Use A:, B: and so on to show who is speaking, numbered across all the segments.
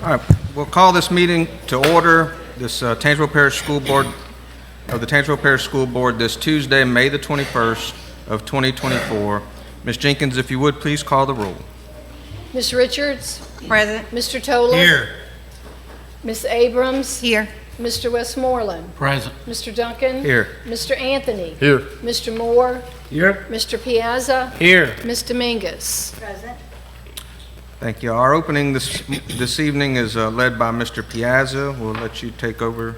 A: All right, we'll call this meeting to order, this Tangipahoa Parish School Board, of the Tangipahoa Parish School Board, this Tuesday, May the 21st of 2024. Ms. Jenkins, if you would, please call the roll.
B: Ms. Richards?
C: Present.
B: Mr. Toler?
D: Here.
B: Ms. Abrams?
C: Here.
B: Mr. Westmoreland?
D: Present.
B: Mr. Duncan?
A: Here.
B: Mr. Anthony?
D: Here.
B: Mr. Moore?
D: Here.
B: Mr. Piazza?
D: Here.
B: Ms. Dominguez?
C: Present.
A: Thank you. Our opening this evening is led by Mr. Piazza. We'll let you take over.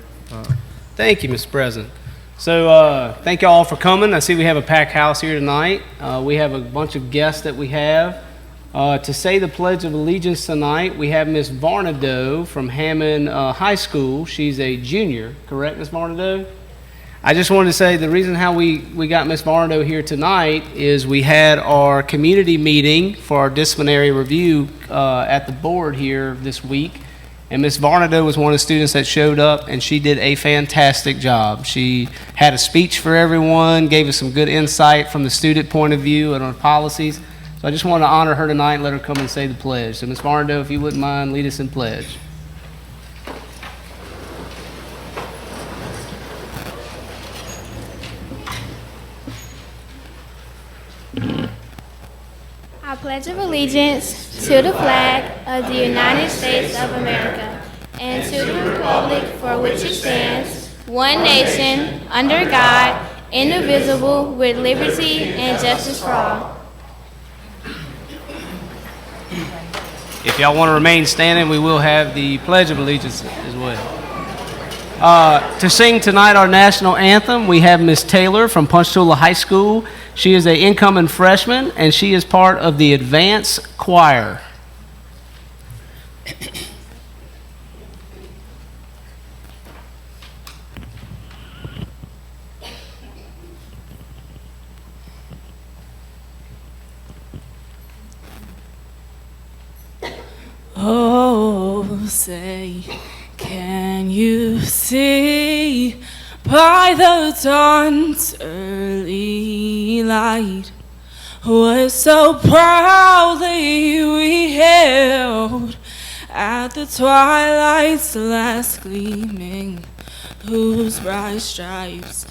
E: Thank you, Mr. President. So thank you all for coming. I see we have a packed house here tonight. We have a bunch of guests that we have. To say the Pledge of Allegiance tonight, we have Miss Varnado from Hammond High School. She's a junior, correct, Miss Varnado? I just wanted to say the reason how we got Miss Varnado here tonight is we had our community meeting for our disciplinary review at the board here this week. And Miss Varnado was one of the students that showed up, and she did a fantastic job. She had a speech for everyone, gave us some good insight from the student point of view and on policies. So I just want to honor her tonight and let her come and say the pledge. So Miss Varnado, if you wouldn't mind, lead us in pledge.
F: I pledge of allegiance to the flag of the United States of America and to the republic for which it stands, one nation, under God, indivisible, with liberty and justice for all.
E: If y'all want to remain standing, we will have the Pledge of Allegiance as well. To sing tonight our national anthem, we have Miss Taylor from Ponchatoula High School. She is an incoming freshman, and she is part of the advanced choir.
G: Oh, say, can you see by the dawn's early light what so proudly we hailed at the twilight's last gleaming, whose bright stripes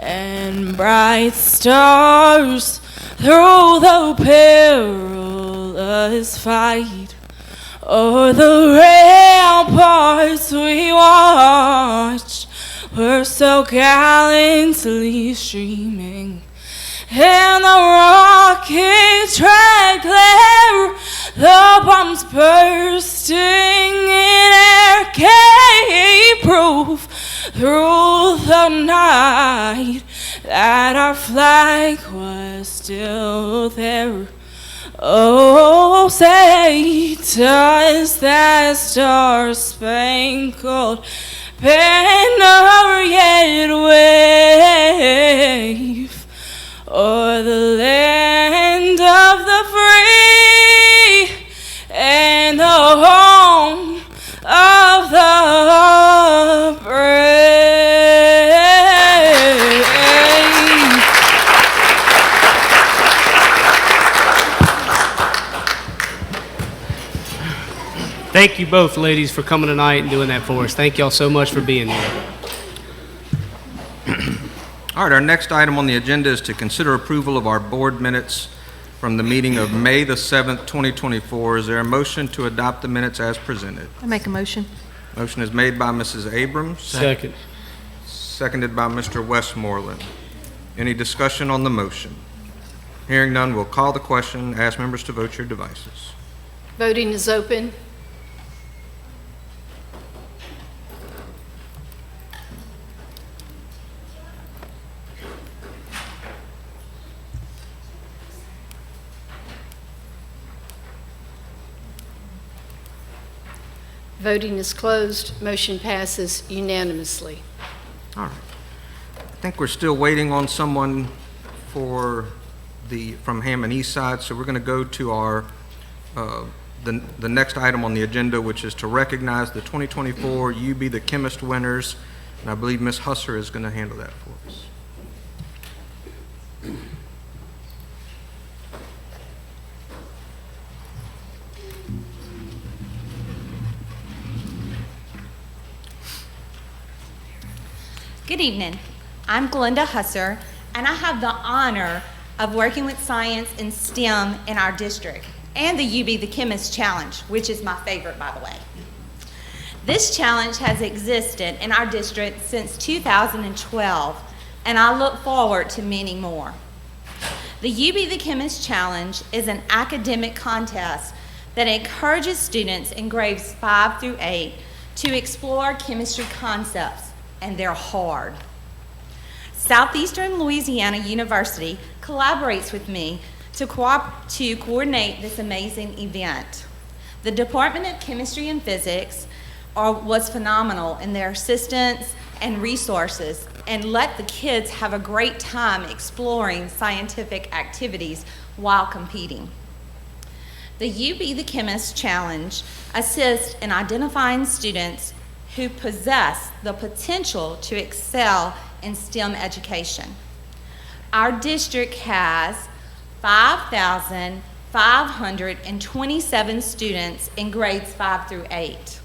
G: and bright stars through the perilous fight o'er the ramparts we watched were so gallantly streaming, and the rocket tread glare, the bombs bursting in air, gave proof through the night that our flag was still there. Oh, say, does that star-spangled banner yet wave o'er the land of the free and the home of the brave?
E: Thank you both, ladies, for coming tonight and doing that for us. Thank y'all so much for being here.
A: All right, our next item on the agenda is to consider approval of our board minutes from the meeting of May the 7th, 2024. Is there a motion to adopt the minutes as presented?
C: I make a motion.
A: Motion is made by Mrs. Abrams.
E: Second.
A: Seconded by Mr. Westmoreland. Any discussion on the motion? Hearing none, we'll call the question. Ask members to vote your devices.
B: Voting is open. Voting is closed. Motion passes unanimously.
A: All right. I think we're still waiting on someone from Hammond East Side, so we're going to go to our the next item on the agenda, which is to recognize the 2024 You Be the Chemist winners, and I believe Ms. Husser is going to handle that for us.
C: Good evening. I'm Glenda Husser, and I have the honor of working with science and STEM in our district, and the You Be the Chemist Challenge, which is my favorite, by the way. This challenge has existed in our district since 2012, and I look forward to many more. The You Be the Chemist Challenge is an academic contest that encourages students in grades 5 through 8 to explore chemistry concepts, and they're hard. Southeastern Louisiana University collaborates with me to coordinate this amazing event. The Department of Chemistry and Physics was phenomenal in their assistance and resources, and let the kids have a great time exploring scientific activities while competing. The You Be the Chemist Challenge assists in identifying students who possess the potential to excel in STEM education. Our district has 5,527 students in grades 5 through 8.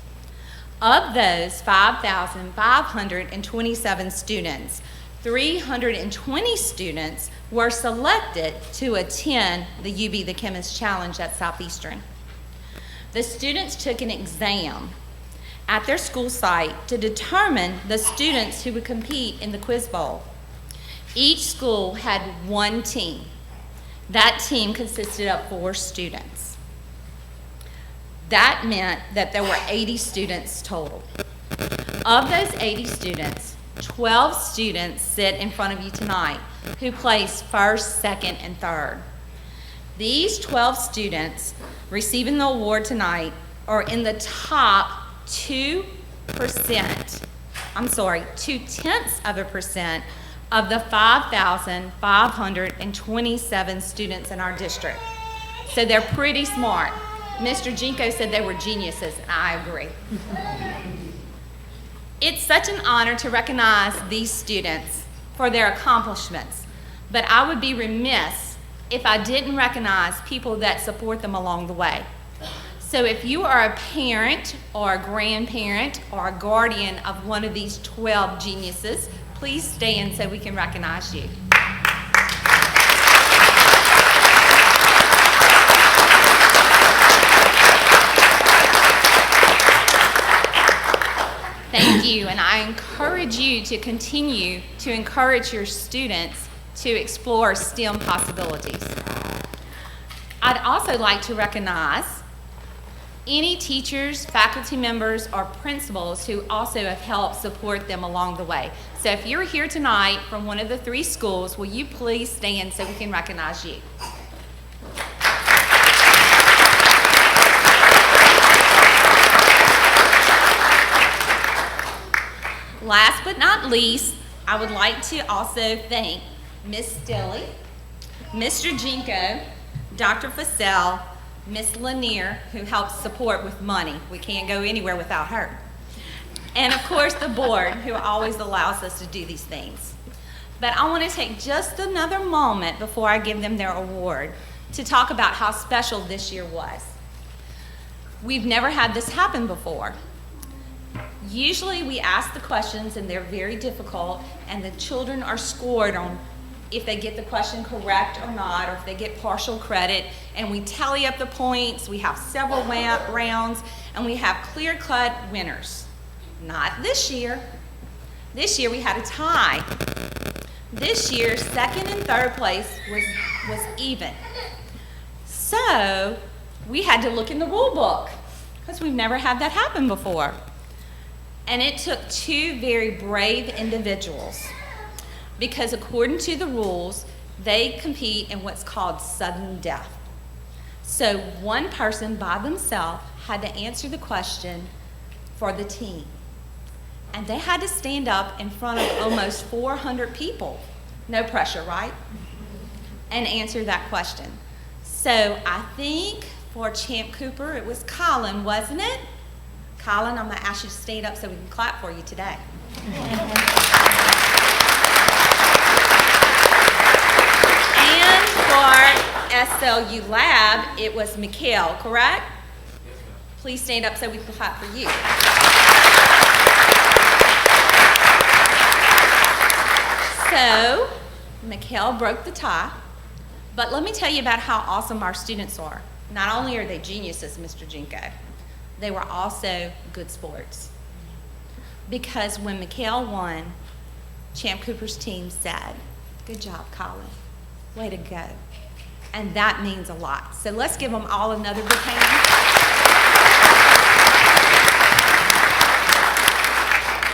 C: Of those 5,527 students, 320 students were selected to attend the You Be the Chemist Challenge at Southeastern. The students took an exam at their school site to determine the students who would compete in the Quiz Bowl. Each school had one team. That team consisted of 4 students. That meant that there were 80 students total. Of those 80 students, 12 students sit in front of you tonight who placed first, second, and third. These 12 students receiving the award tonight are in the top 2%, 0.2% of the 5,527 students in our district. So they're pretty smart. Mr. Jinko said they were geniuses, and I agree. It's such an honor to recognize these students for their accomplishments, but I would be remiss if I didn't recognize people that support them along the way. So if you are a parent or a grandparent or a guardian of one of these 12 geniuses, please stand so we can recognize you. Thank you, and I encourage you to continue to encourage your students to explore STEM possibilities. I'd also like to recognize any teachers, faculty members, or principals who also have helped support them along the way. So if you're here tonight from one of the 3 schools, will you please stand so we can recognize you? Last but not least, I would like to also thank Ms. Stilley, Mr. Jinko, Dr. Fassell, Ms. Lanier, who helps support with money. We can't go anywhere without her. And of course the board, who always allows us to do these things. But I want to take just another moment before I give them their award to talk about how special this year was. We've never had this happen before. Usually we ask the questions and they're very difficult, and the children are scored on if they get the question correct or not, or if they get partial credit, and we tally up the points. We have several rounds, and we have clear-cut winners. Not this year. This year we had a tie. This year, second and third place was even. So we had to look in the rule book, because we've never had that happen before. And it took 2 very brave individuals, because according to the rules, they compete in what's called sudden death. So one person by themselves had to answer the question for the team. And they had to stand up in front of almost 400 people, no pressure, right? And answer that question. So I think for Champ Cooper, it was Colin, wasn't it? Colin, I'm going to ask you to stand up so we can clap for you today. And for SLU Lab, it was Mikhail, correct? Please stand up so we can clap for you. So, Mikhail broke the tie, but let me tell you about how awesome our students are. Not only are they geniuses, Mr. Jinko, they were also good sports. Because when Mikhail won, Champ Cooper's team said, "Good job, Colin. Way to go." And that means a lot. So let's give them all another big hand.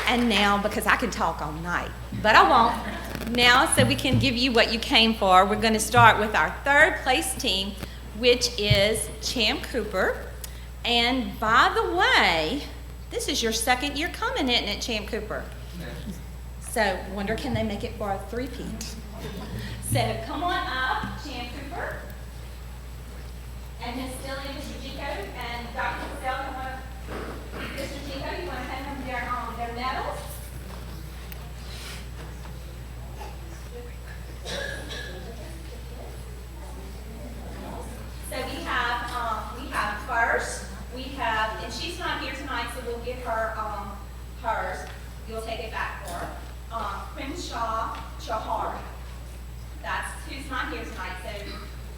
C: And now, because I can talk all night, but I won't. Now, so we can give you what you came for, we're going to start with our third place team, which is Champ Cooper. And by the way, this is your second year coming, isn't it, Champ Cooper? So, wonder can they make it for a three-peat? So, come on up, Champ Cooper. And Ms. Dilly, Mr. Jinko, and Dr. Cassell, you want to, Mr. Jinko, you want to hand them their medals? So we have first, and she's not here tonight, so we'll give her hers. You'll take it back for her. Crenshaw Chahar. That's who's not here tonight, so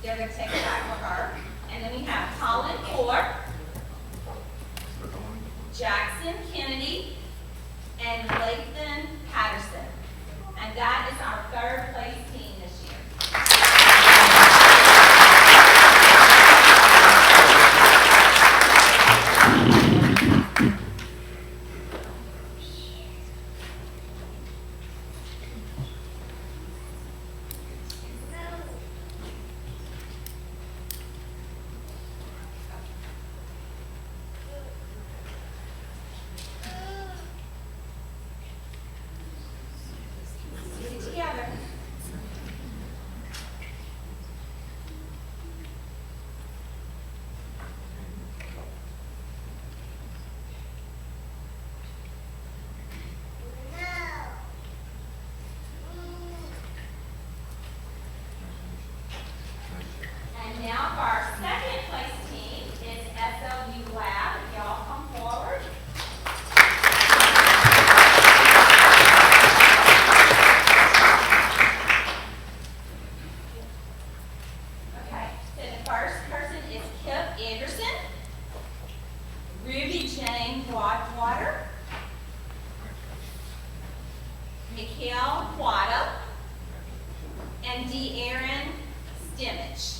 C: they're going to take it back for her. And then we have Colin Ford, Jackson Kennedy, and Lathan Patterson. And that is our third place team this year. Together. And now for our second place team is SLU Lab. If y'all come forward. Okay, so the first person is Kip Anderson, Ruby Jane Broadwater, Mikhail Quada, and De'Aaron Stimmich.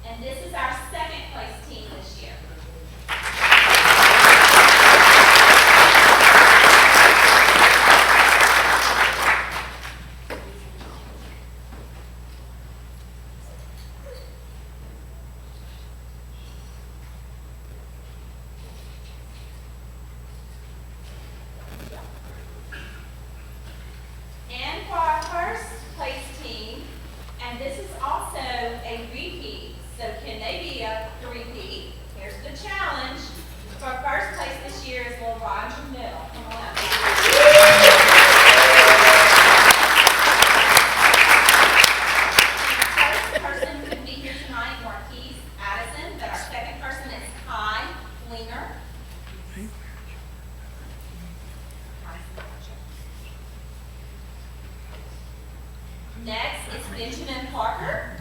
C: And this is our second place team this year. And for our first place team, and this is also a repeat, so can they be a three-peat? Here's the challenge. For first place this year is Little Roger Middle. Come on up. The first person who couldn't be here tonight, Marquise Addison, but our second person is Kai Flinger. Next is Benjamin Parker.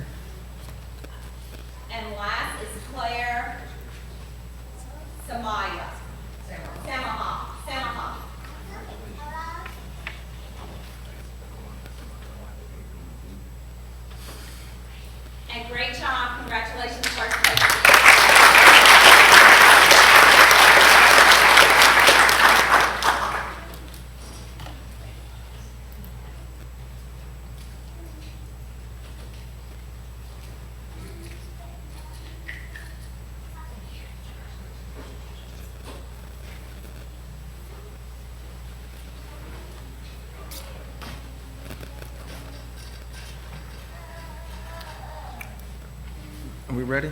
C: And last is Claire Samaya. Samaha. And great job. Congratulations, first place.
A: Are we ready?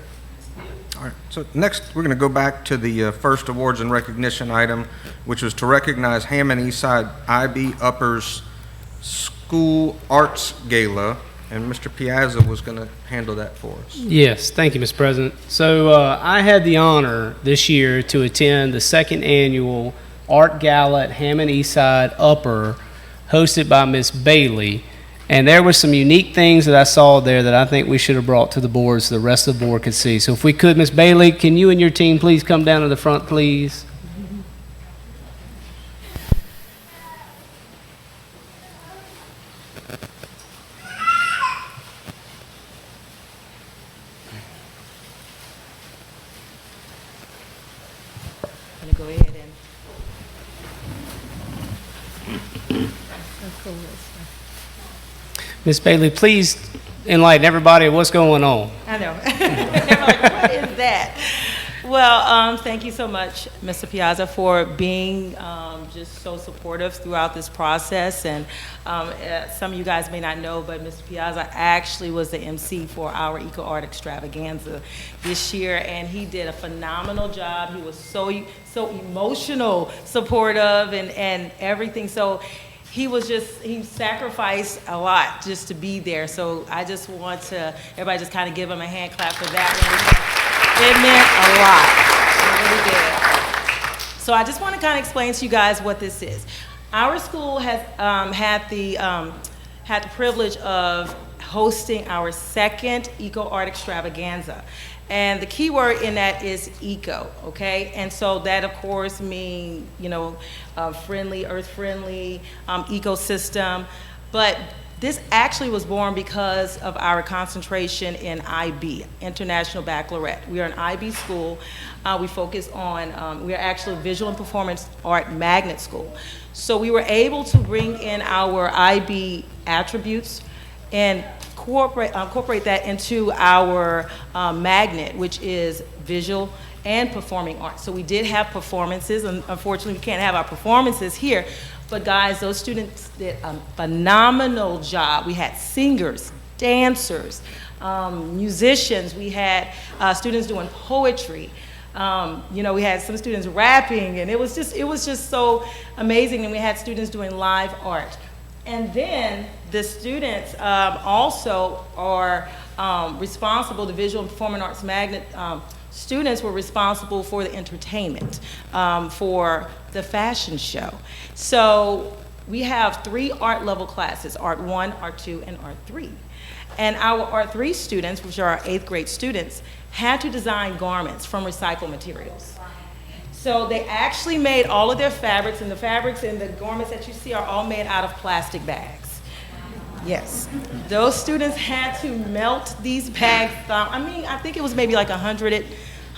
A: All right. So next, we're going to go back to the first awards and recognition item, which was to recognize Hammond Eastside IB Uppers School Arts Gala and Mr. Piazza was going to handle that for us.
E: Yes, thank you, Mr. President. So I had the honor this year to attend the second annual Art Gala at Hammond Eastside Upper, hosted by Miss Bailey. And there were some unique things that I saw there that I think we should have brought to the board so the rest of the board could see. So if we could, Miss Bailey, can you and your team please come down to the front, please?
G: I'm gonna go ahead and.
E: Miss Bailey, please enlighten everybody of what's going on.
G: I know. They're like, what is that? Well, thank you so much, Mr. Piazza, for being just so supportive throughout this process. And some of you guys may not know, but Mr. Piazza actually was the MC for our Eco Art Extravaganza this year, and he did a phenomenal job. He was so emotional, supportive, and everything. So he sacrificed a lot just to be there. So I just want to, everybody just kind of give him a hand clap for that. It meant a lot. It really did. So I just want to kind of explain to you guys what this is. Our school has had the privilege of hosting our second Eco Art Extravaganza. And the key word in that is eco, okay? And so that, of course, means, friendly, earth-friendly, ecosystem. But this actually was born because of our concentration in IB, International Baccalaureate. We are an IB school. We focus on, we are actually a visual and performance art magnet school. So we were able to bring in our IB attributes and incorporate that into our magnet, which is visual and performing arts. So we did have performances, and unfortunately we can't have our performances here, but guys, those students did a phenomenal job. We had singers, dancers, musicians, we had students doing poetry. We had some students rapping, and it was just so amazing, and we had students doing live art. And then the students also are responsible, the Visual and Performing Arts Magnet students were responsible for the entertainment, for the fashion show. So we have 3 art level classes, Art 1, Art 2, and Art 3. And our Art 3 students, which are our 8th grade students, had to design garments from recycled materials. So they actually made all of their fabrics, and the fabrics and the garments that you see are all made out of plastic bags. Yes. Those students had to melt these bags. I think it was maybe like 100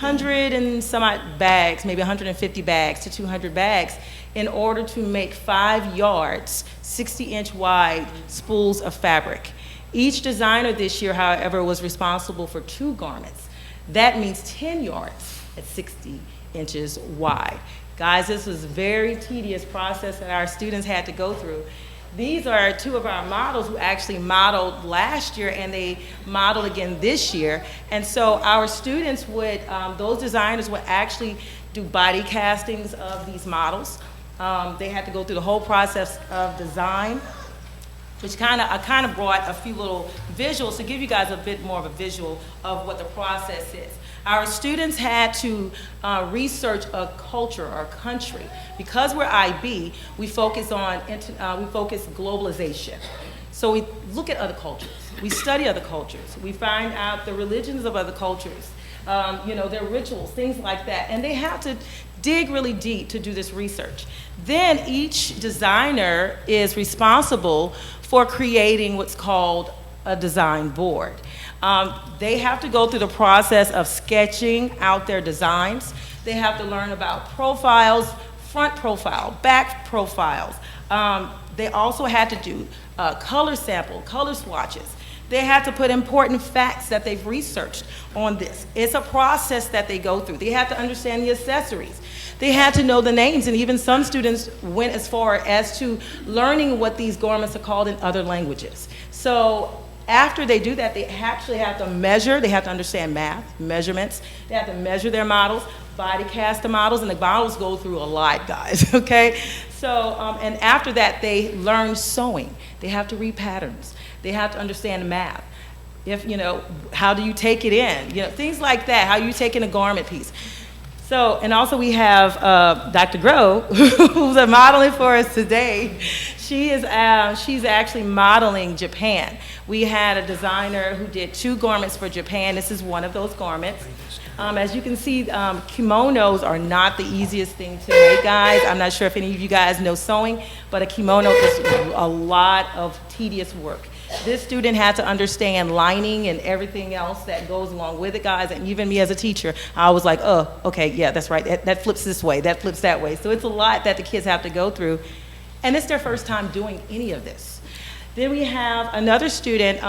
G: and some odd bags, maybe 150 bags to 200 bags, in order to make 5 yards, 60-inch wide spools of fabric. Each designer this year, however, was responsible for 2 garments. That means 10 yards at 60 inches wide. Guys, this was a very tedious process that our students had to go through. These are 2 of our models who actually modeled last year, and they modeled again this year. And so our students would, those designers would actually do body castings of these models. They had to go through the whole process of design, which I kind of brought a few little visuals to give you guys a bit more of a visual of what the process is. Our students had to research a culture or a country. Because we're IB, we focus globalization. So we look at other cultures. We study other cultures. We find out the religions of other cultures, their rituals, things like that. And they have to dig really deep to do this research. Then each designer is responsible for creating what's called a design board. They have to go through the process of sketching out their designs. They have to learn about profiles, front profile, back profiles. They also had to do color swatches. They had to put important facts that they've researched on this. It's a process that they go through. They have to understand the accessories. They had to know the names, and even some students went as far as to learning what these garments are called in other languages. So after they do that, they actually have to measure. They have to understand math, measurements. They have to measure their models, body cast the models, and the models go through a lot, guys, okay? So, and after that, they learn sewing. They have to read patterns. They have to understand math. If, how do you take it in? Things like that, how you take in a garment piece. So, and also we have Dr. Groh, who's modeling for us today. She's actually modeling Japan. We had a designer who did 2 garments for Japan. This is one of those garments. As you can see, kimonos are not the easiest thing to make, guys. I'm not sure if any of you guys know sewing, but a kimono is a lot of tedious work. This student had to understand lining and everything else that goes along with it, guys, and even me as a teacher, I was like, oh, okay, yeah, that's right, that flips this way, that flips that way. So it's a lot that the kids have to go through, and it's their first time doing any of this. Then we have another student,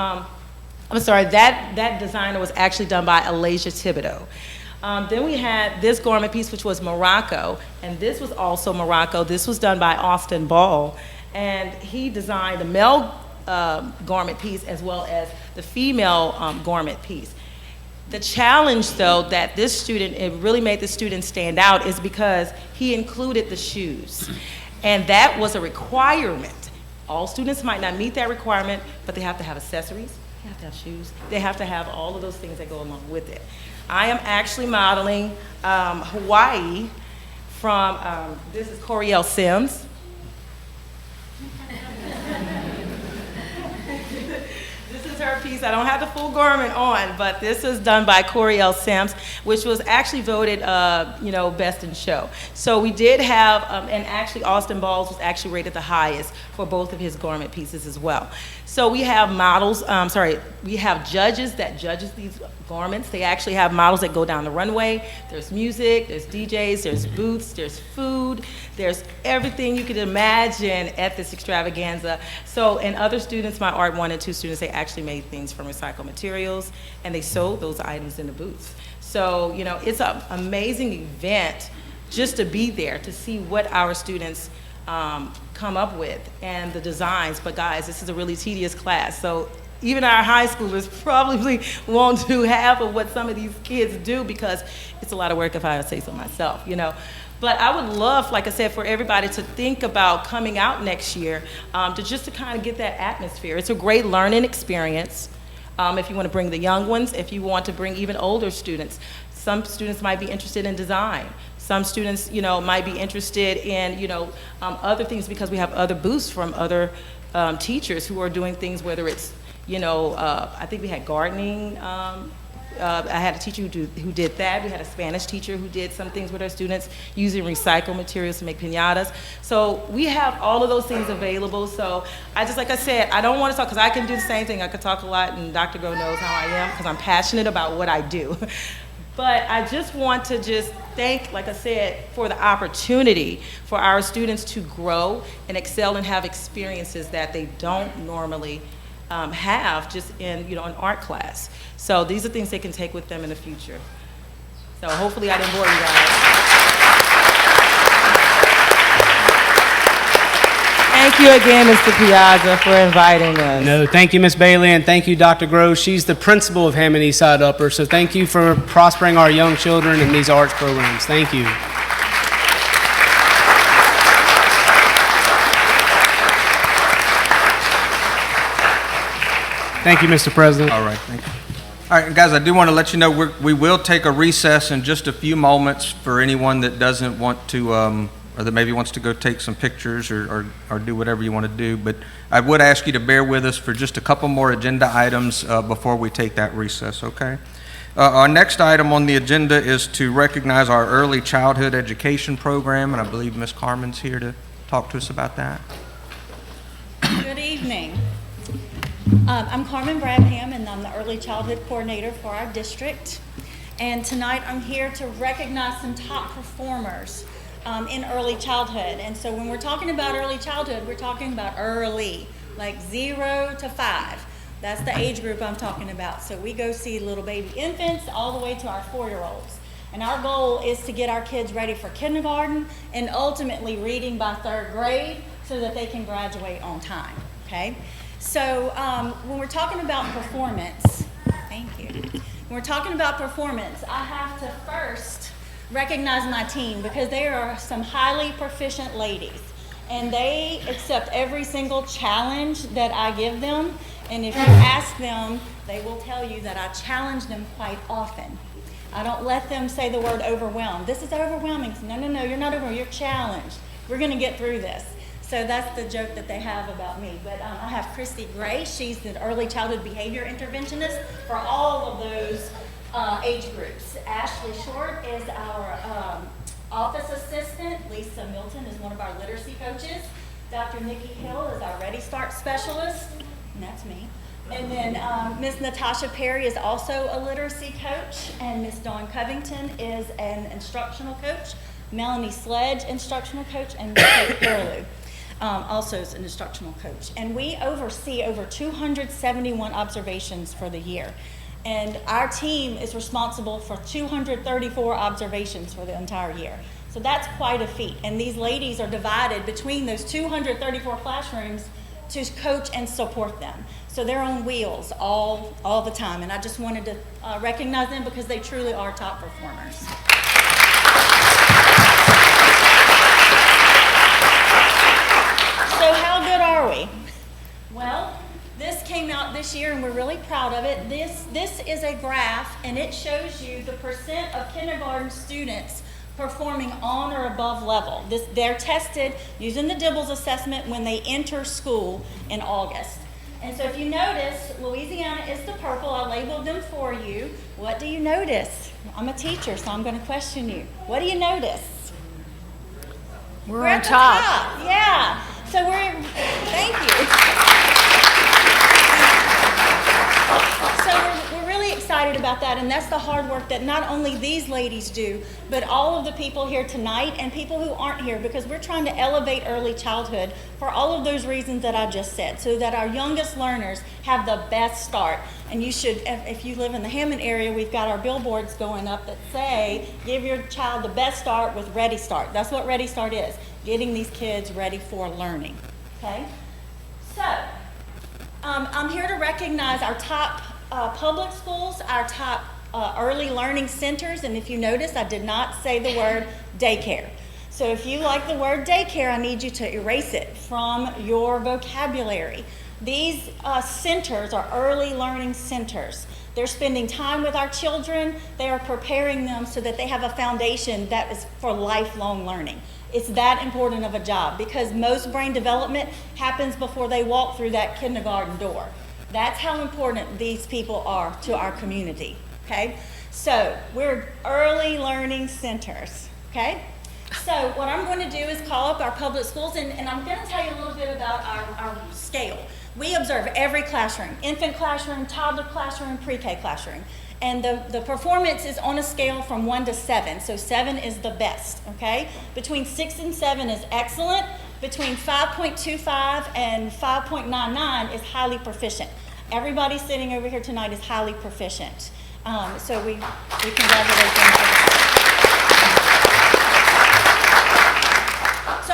G: that designer was actually done by Alasia Thibodeau. Then we had this garment piece, which was Morocco, and this was also Morocco. This was done by Austin Ball, and he designed a male garment piece as well as the female garment piece. The challenge, though, that this student, it really made the student stand out is because he included the shoes. And that was a requirement. All students might not meet that requirement, but they have to have accessories, they have to have shoes, they have to have all of those things that go along with it. I am actually modeling Hawaii from, this is Coriel Sims. Her piece. I don't have the full garment on, but this was done by Coriel Sims, which was actually voted, best in show. So we did have, and actually Austin Balls was actually rated the highest for both of his garment pieces as well. So we have models, we have judges that judges these garments. They actually have models that go down the runway. There's music, there's DJs, there's booths, there's food, there's everything you could imagine at this extravaganza. So, and other students, my Art 1 and 2 students, they actually made things from recycled materials, and they sold those items in the booths. So, it's an amazing event just to be there, to see what our students come up with and the designs. But guys, this is a really tedious class. So even our high schoolers probably won't do half of what some of these kids do because it's a lot of work if I say so myself, But I would love, like I said, for everybody to think about coming out next year to kind of get that atmosphere. It's a great learning experience. If you want to bring the young ones, if you want to bring even older students. Some students might be interested in design. Some students, might be interested in, other things because we have other booths from other teachers who are doing things, whether it's, I think we had gardening. I had a teacher who did that. We had a Spanish teacher who did some things with our students using recycled materials to make piñatas. So we have all of those things available. So like I said, I don't want to talk because I can do the same thing. I could talk a lot, and Dr. Groh knows how I am because I'm passionate about what I do. But I just want to thank, like I said, for the opportunity for our students to grow and excel and have experiences that they don't normally have just in, an art class. So these are things they can take with them in the future. So hopefully I didn't bore you guys. Thank you again, Mr. Piazza, for inviting us.
E: No, thank you, Ms. Bailey, and thank you, Dr. Groh. She's the principal of Hammond Eastside Upper, so thank you for prospering our young children in these arts programs. Thank you. Thank you, Mr. President.
A: All right, thank you. All right, guys, I do want to let you know we will take a recess in just a few moments for anyone that doesn't want to, or that maybe wants to go take some pictures or do whatever you want to do. But I would ask you to bear with us for just a couple more agenda items before we take that recess, okay? Our next item on the agenda is to recognize our early childhood education program, and I believe Ms. Carmen's here to talk to us about that.
D: Good evening. I'm Carmen Bradham, and I'm the Early Childhood Coordinator for our district. And tonight I'm here to recognize some top performers in early childhood. And so when we're talking about early childhood, we're talking about early, like 0 to 5. That's the age group I'm talking about. So we go see little baby infants all the way to our 4-year-olds. And our goal is to get our kids ready for kindergarten and ultimately reading by 3rd grade so that they can graduate on time, okay? So when we're talking about performance, thank you. When we're talking about performance, I have to first recognize my team because they are some highly proficient ladies and they accept every single challenge that I give them And if you ask them, they will tell you that I challenge them quite often. I don't let them say the word overwhelmed. This is overwhelming. No, no, no, you're not overwhelmed, you're challenged. We're gonna get through this. So that's the joke that they have about me. But I have Christy Gray. She's the early childhood behavior interventionist for all of those age groups. Ashley Short is our office assistant. Lisa Milton is one of our literacy coaches. Dr. Nikki Hill is our Ready Start specialist, and that's me. And then Ms. Natasha Perry is also a literacy coach, and Ms. Dawn Covington is an instructional coach. Melanie Sledge, instructional coach, and Ms. Kate Perlew. Also is an instructional coach. And we oversee over 271 observations for the year. And our team is responsible for 234 observations for the entire year. So that's quite a feat. And these ladies are divided between those 234 classrooms to coach and support them. So they're on wheels all the time. And I just wanted to recognize them because they truly are top performers. So how good are we? Well, this came out this year and we're really proud of it. This is a graph and it shows you the percent of kindergarten students performing on or above level. They're tested using the Dibbles assessment when they enter school in August. And so if you notice, Louisiana is the purple. I labeled them for you. What do you notice? I'm a teacher, so I'm going to question you. What do you notice?
B: We're
D: at
B: on
D: the
B: top.
D: Yeah. So thank you. So we're really excited about that, and that's the hard work that not only these ladies do, but all of the people here tonight and people who aren't here, because we're trying to elevate early childhood for all of those reasons that I just said, so that our youngest learners have the best start. And you should, if you live in the Hammond area, we've got our billboards going up that say, give your child the best start with Ready Start. That's what Ready Start is, getting these kids ready for learning, okay? So, I'm here to recognize our top public schools, our top early learning centers, and if you notice, I did not say the word daycare. So if you like the word daycare, I need you to erase it from your vocabulary. These centers are early learning centers. They're spending time with our children. They are preparing them so that they have a foundation that is for lifelong learning. It's that important of a job because most brain development happens before they walk through that kindergarten door. That's how important these people are to our community, okay? So we're early learning centers, okay? So what I'm going to do is call up our public schools, and I'm going to tell you a little bit about our scale. We observe every classroom, infant classroom, toddler classroom, pre-K classroom. And the performance is on a scale from 1 to 7. So 7 is the best, okay? Between 6 and 7 is excellent. Between 5.25 and 5.99 is highly proficient. Everybody sitting over here tonight is highly proficient. So we congratulate them for that. So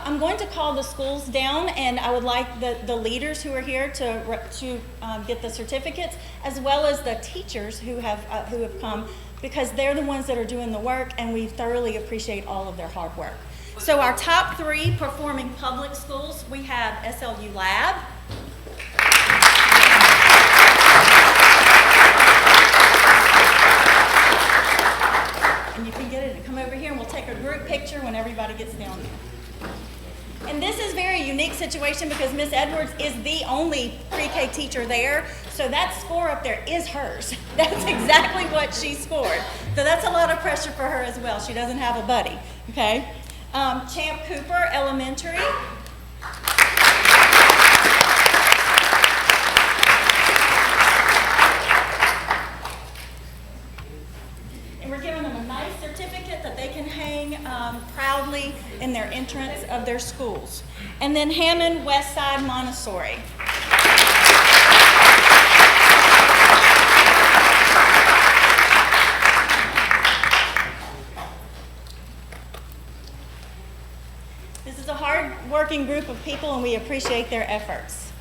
D: I'm going to call the schools down, and I would like the leaders who are here to get the certificates, as well as the teachers who have come, because they're the ones that are doing the work, and we thoroughly appreciate all of their hard work. So our top 3 performing public schools, we have SLU Lab. And you can get it and come over here and we'll take a group picture when everybody gets down there. And this is a very unique situation because Miss Edwards is the only pre-K teacher there, so that score up there is hers. That's exactly what she scored. So that's a lot of pressure for her as well. She doesn't have a buddy, okay? Champ Cooper Elementary. And we're giving them a nice certificate that they can hang proudly in their entrance of their schools. And then Hammond Westside Montessori. This is a hard-working group of people, and we appreciate their efforts.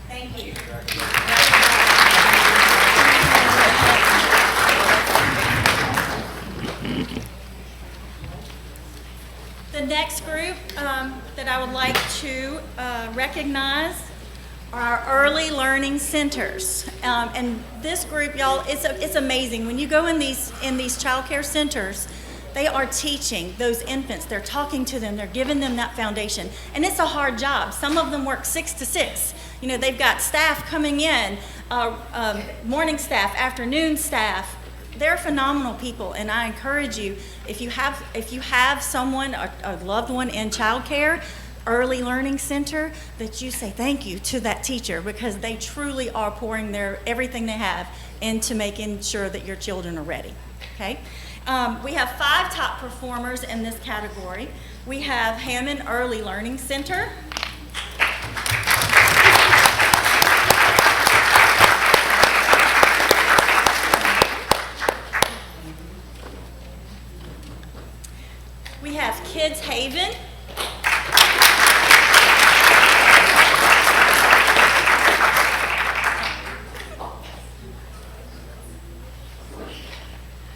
D: Thank you. The next group that I would like to recognize are our early learning centers. And this group, y'all, it's amazing. When you go in these child care centers, they are teaching those infants. They're talking to them. They're giving them that foundation. And it's a hard job. Some of them work 6 to 6. You know, they've got staff coming in, morning staff, afternoon staff. They're phenomenal people, and I encourage you, if you have someone, a loved one in child care, early learning center, that you say thank you to that teacher, because they truly are pouring everything they have into making sure that your children are ready. Okay. We have 5 top performers in this category. We have Hammond Early Learning Center. We have Kids Haven.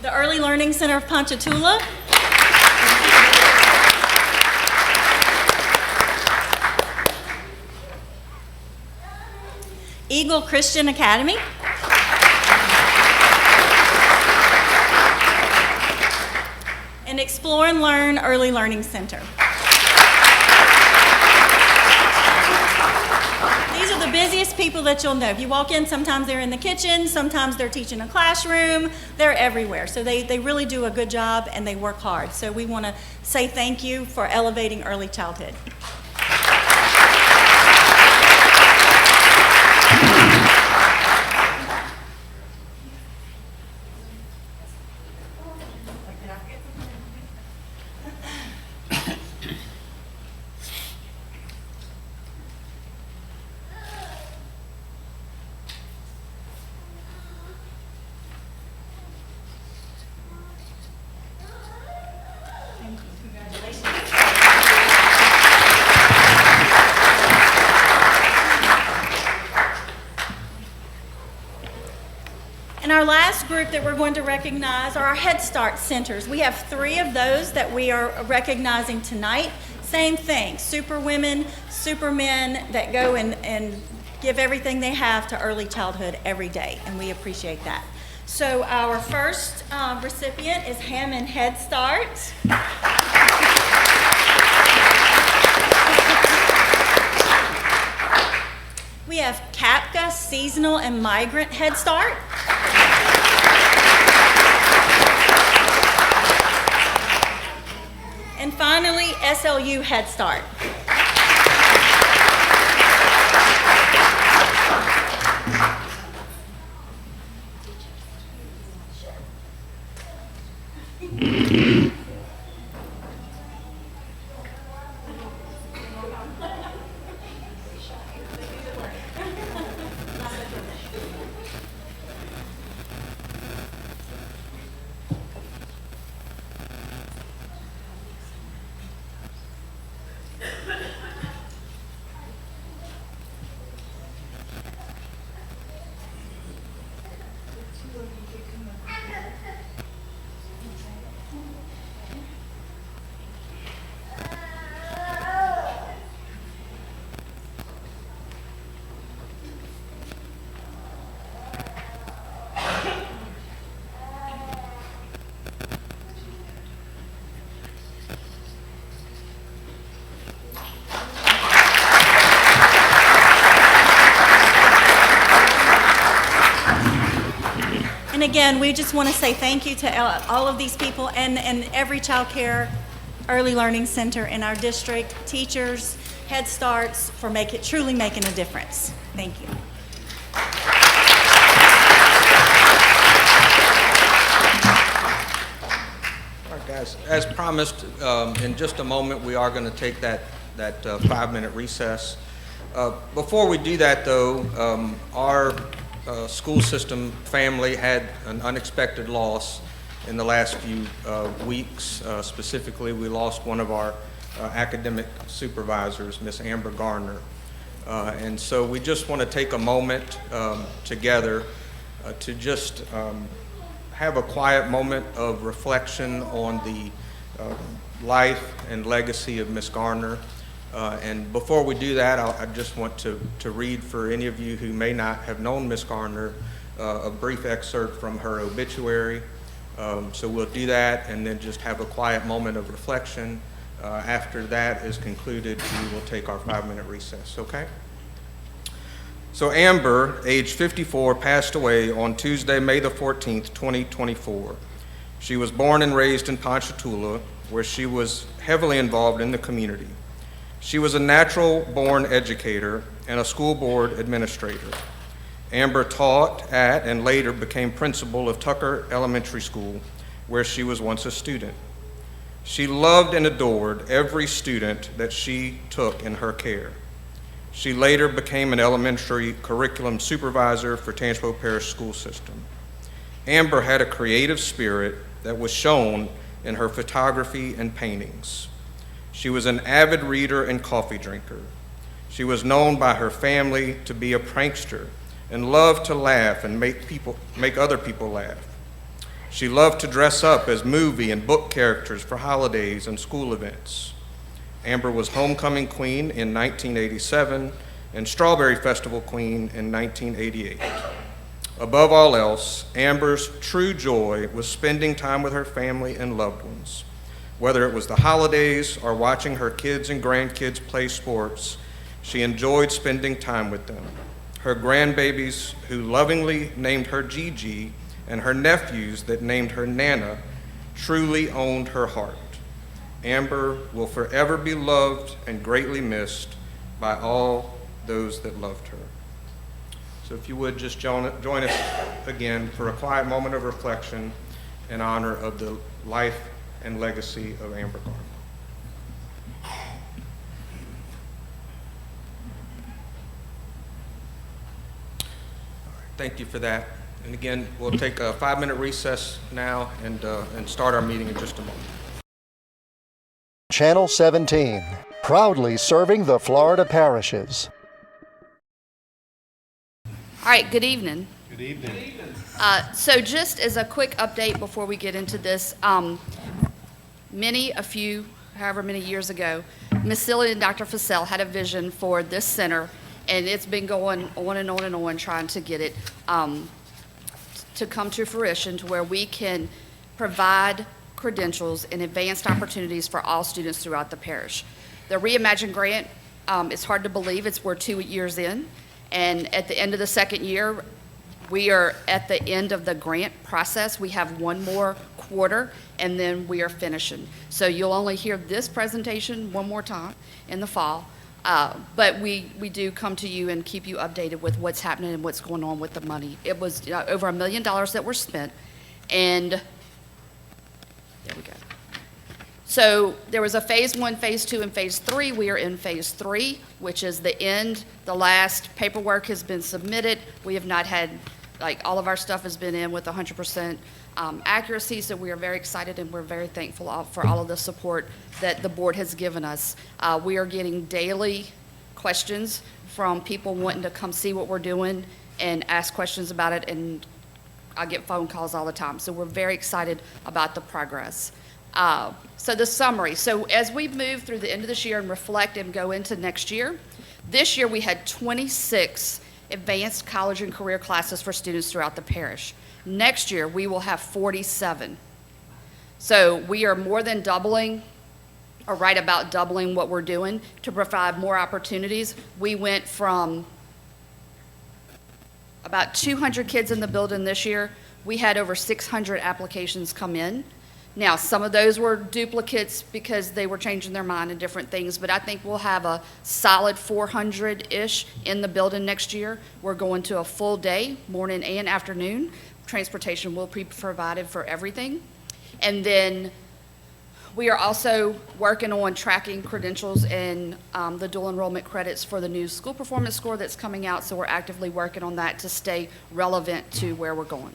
D: The Early Learning Center of Ponchatoula. Eagle Christian Academy. And Explore and Learn Early Learning Center. These are the busiest people that you'll know. If you walk in, sometimes they're in the kitchen, sometimes they're teaching a classroom, they're everywhere. So they really do a good job and they work hard. So we want to say thank you for elevating early childhood. And our last group that we're going to recognize are our Head Start centers. We have 3 of those that we are recognizing tonight. Same thing, super women, super men that go and give everything they have to early childhood every day, and we appreciate that. So our first recipient is Hammond Head Start. We have CAPCA Seasonal and Migrant Head Start. And finally, SLU Head Start. And again, we just want to say thank you to all of these people and every child care early learning center in our district, teachers, Head Starts, for truly making a difference. Thank you.
A: All right, guys, as promised, in just a moment, we are going to take that 5-minute recess. Before we do that, though, our school system family had an unexpected loss in the last few weeks. Specifically, we lost one of our academic supervisors, Miss Amber Garner. And so we just want to take a moment together to just have a quiet moment of reflection on the life and legacy of Miss Garner. And before we do that, I just want to read for any of you who may not have known Miss Garner a brief excerpt from her obituary. So we'll do that and then just have a quiet moment of reflection. After that is concluded, we will take our 5-minute recess, okay? So Amber, age 54, passed away on Tuesday, May the 14th, 2024. She was born and raised in Ponchatoula, where she was heavily involved in the community. She was a natural-born educator and a school board administrator. Amber taught at and later became principal of Tucker Elementary School, where she was once a student. She loved and adored every student that she took in her care. She later became an elementary curriculum supervisor for Tangi Parish School System. Amber had a creative spirit that was shown in her photography and paintings. She was an avid reader and coffee drinker. She was known by her family to be a prankster and loved to laugh and make other people laugh. She loved to dress up as movie and book characters for holidays and school events. Amber was homecoming queen in 1987 and strawberry festival queen in 1988. Above all else, Amber's true joy was spending time with her family and loved ones. Whether it was the holidays or watching her kids and grandkids play sports, she enjoyed spending time with them. Her grandbabies, who lovingly named her Gigi, and her nephews that named her Nana, truly owned her heart. Amber will forever be loved and greatly missed by all those that loved her. So if you would just join us again for a quiet moment of reflection in honor of the life and legacy of Amber Garner. Thank you for that. And again, we'll take a 5-minute recess now and start our meeting in just a moment.
H: Channel 17, proudly serving the Florida parishes.
I: All right, good evening.
E: Good evening.
I: So just as a quick update before we get into this, however many years ago, Ms. Silly and Dr. Fussell had a vision for this center, and it's been going on and on and on trying to get it to come to fruition to where we can provide credentials and advanced opportunities for all students throughout the parish. The Reimagine Grant, it's hard to believe we're 2 years in, and at the end of the second year, we are at the end of the grant process. We have one more quarter, and then we are finishing. So you'll only hear this presentation one more time in the fall, but we do come to you and keep you updated with what's happening and what's going on with the money. It was over $1 million that were spent, and there we go. So there was a phase 1, phase 2, and phase 3. We are in phase 3, which is the end. The last paperwork has been submitted. We have not had, all of our stuff has been in with 100% accuracy, so we are very excited and we're very thankful for all of the support that the board has given us. We are getting daily questions from people wanting to come see what we're doing and ask questions about it, and I get phone calls all the time. So we're very excited about the progress. So the summary. So as we move through the end of this year and reflect and go into next year, this year we had 26 advanced college and career classes for students throughout the parish. Next year we will have 47. So we are more than doubling, or right about doubling what we're doing to provide more opportunities. We went from about 200 kids in the building this year. We had over 600 applications come in. Now, some of those were duplicates because they were changing their mind and different things, but I think we'll have a solid 400-ish in the building next year. We're going to a full day, morning and afternoon. Transportation will be provided for everything. And then We are also working on tracking credentials and the dual enrollment credits for the new school performance score that's coming out, so we're actively working on that to stay relevant to where we're going.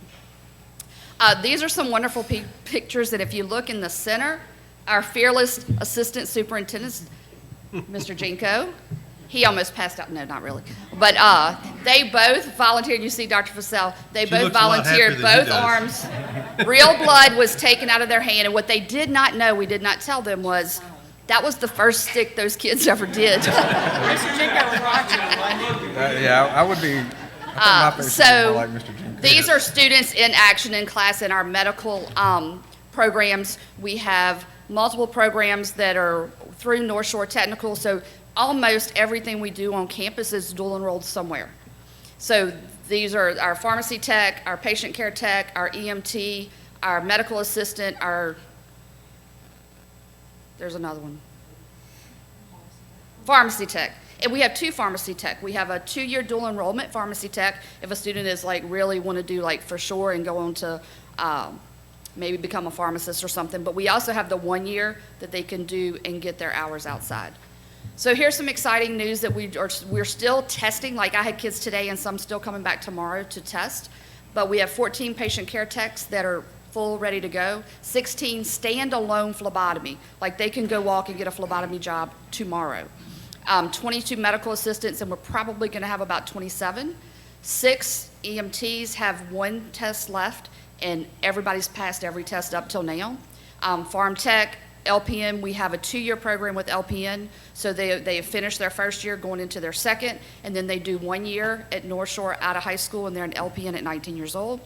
I: These are some wonderful pictures that if you look in the center, our fearless assistant superintendent, Mr. Jinko, he almost passed out. No, not really. But they both volunteered. You see Dr. Fussell, they both
J: looks a lot happier
I: volunteered,
J: than he
I: both
J: does.
I: arms. Real blood was taken out of their hand. And what they did not know, we did not tell them, was that was the first stick those kids ever did.
G: Mr. Jinko was watching, wasn't he?
A: Yeah, I would be, I think my face would be more like Mr. Jenkins.
I: These are students in action in class in our medical programs. We have multiple programs that are through North Shore Technical, so almost everything we do on campus is dual enrolled somewhere. So these are our pharmacy tech, our patient care tech, our EMT, our medical assistant, there's another one. Pharmacy tech. And we have 2 pharmacy tech. We have a 2-year dual enrollment pharmacy tech if a student is like really want to do like for sure and go on to maybe become a pharmacist or something. But we also have the 1 year that they can do and get their hours outside. So here's some exciting news that we're still testing. Like I had kids today and some still coming back tomorrow to test. But we have 14 patient care techs that are full, ready to go. 16 standalone phlebotomy. Like they can go walk and get a phlebotomy job tomorrow. 22 medical assistants, and we're probably going to have about 27. 6 EMTs have 1 test left, and everybody's passed every test up till now. Pharm tech, LPN, we have a 2-year program with LPN, so they have finished their first year going into their second, and then they do 1 year at North Shore out of high school, and they're an LPN at 19 years old.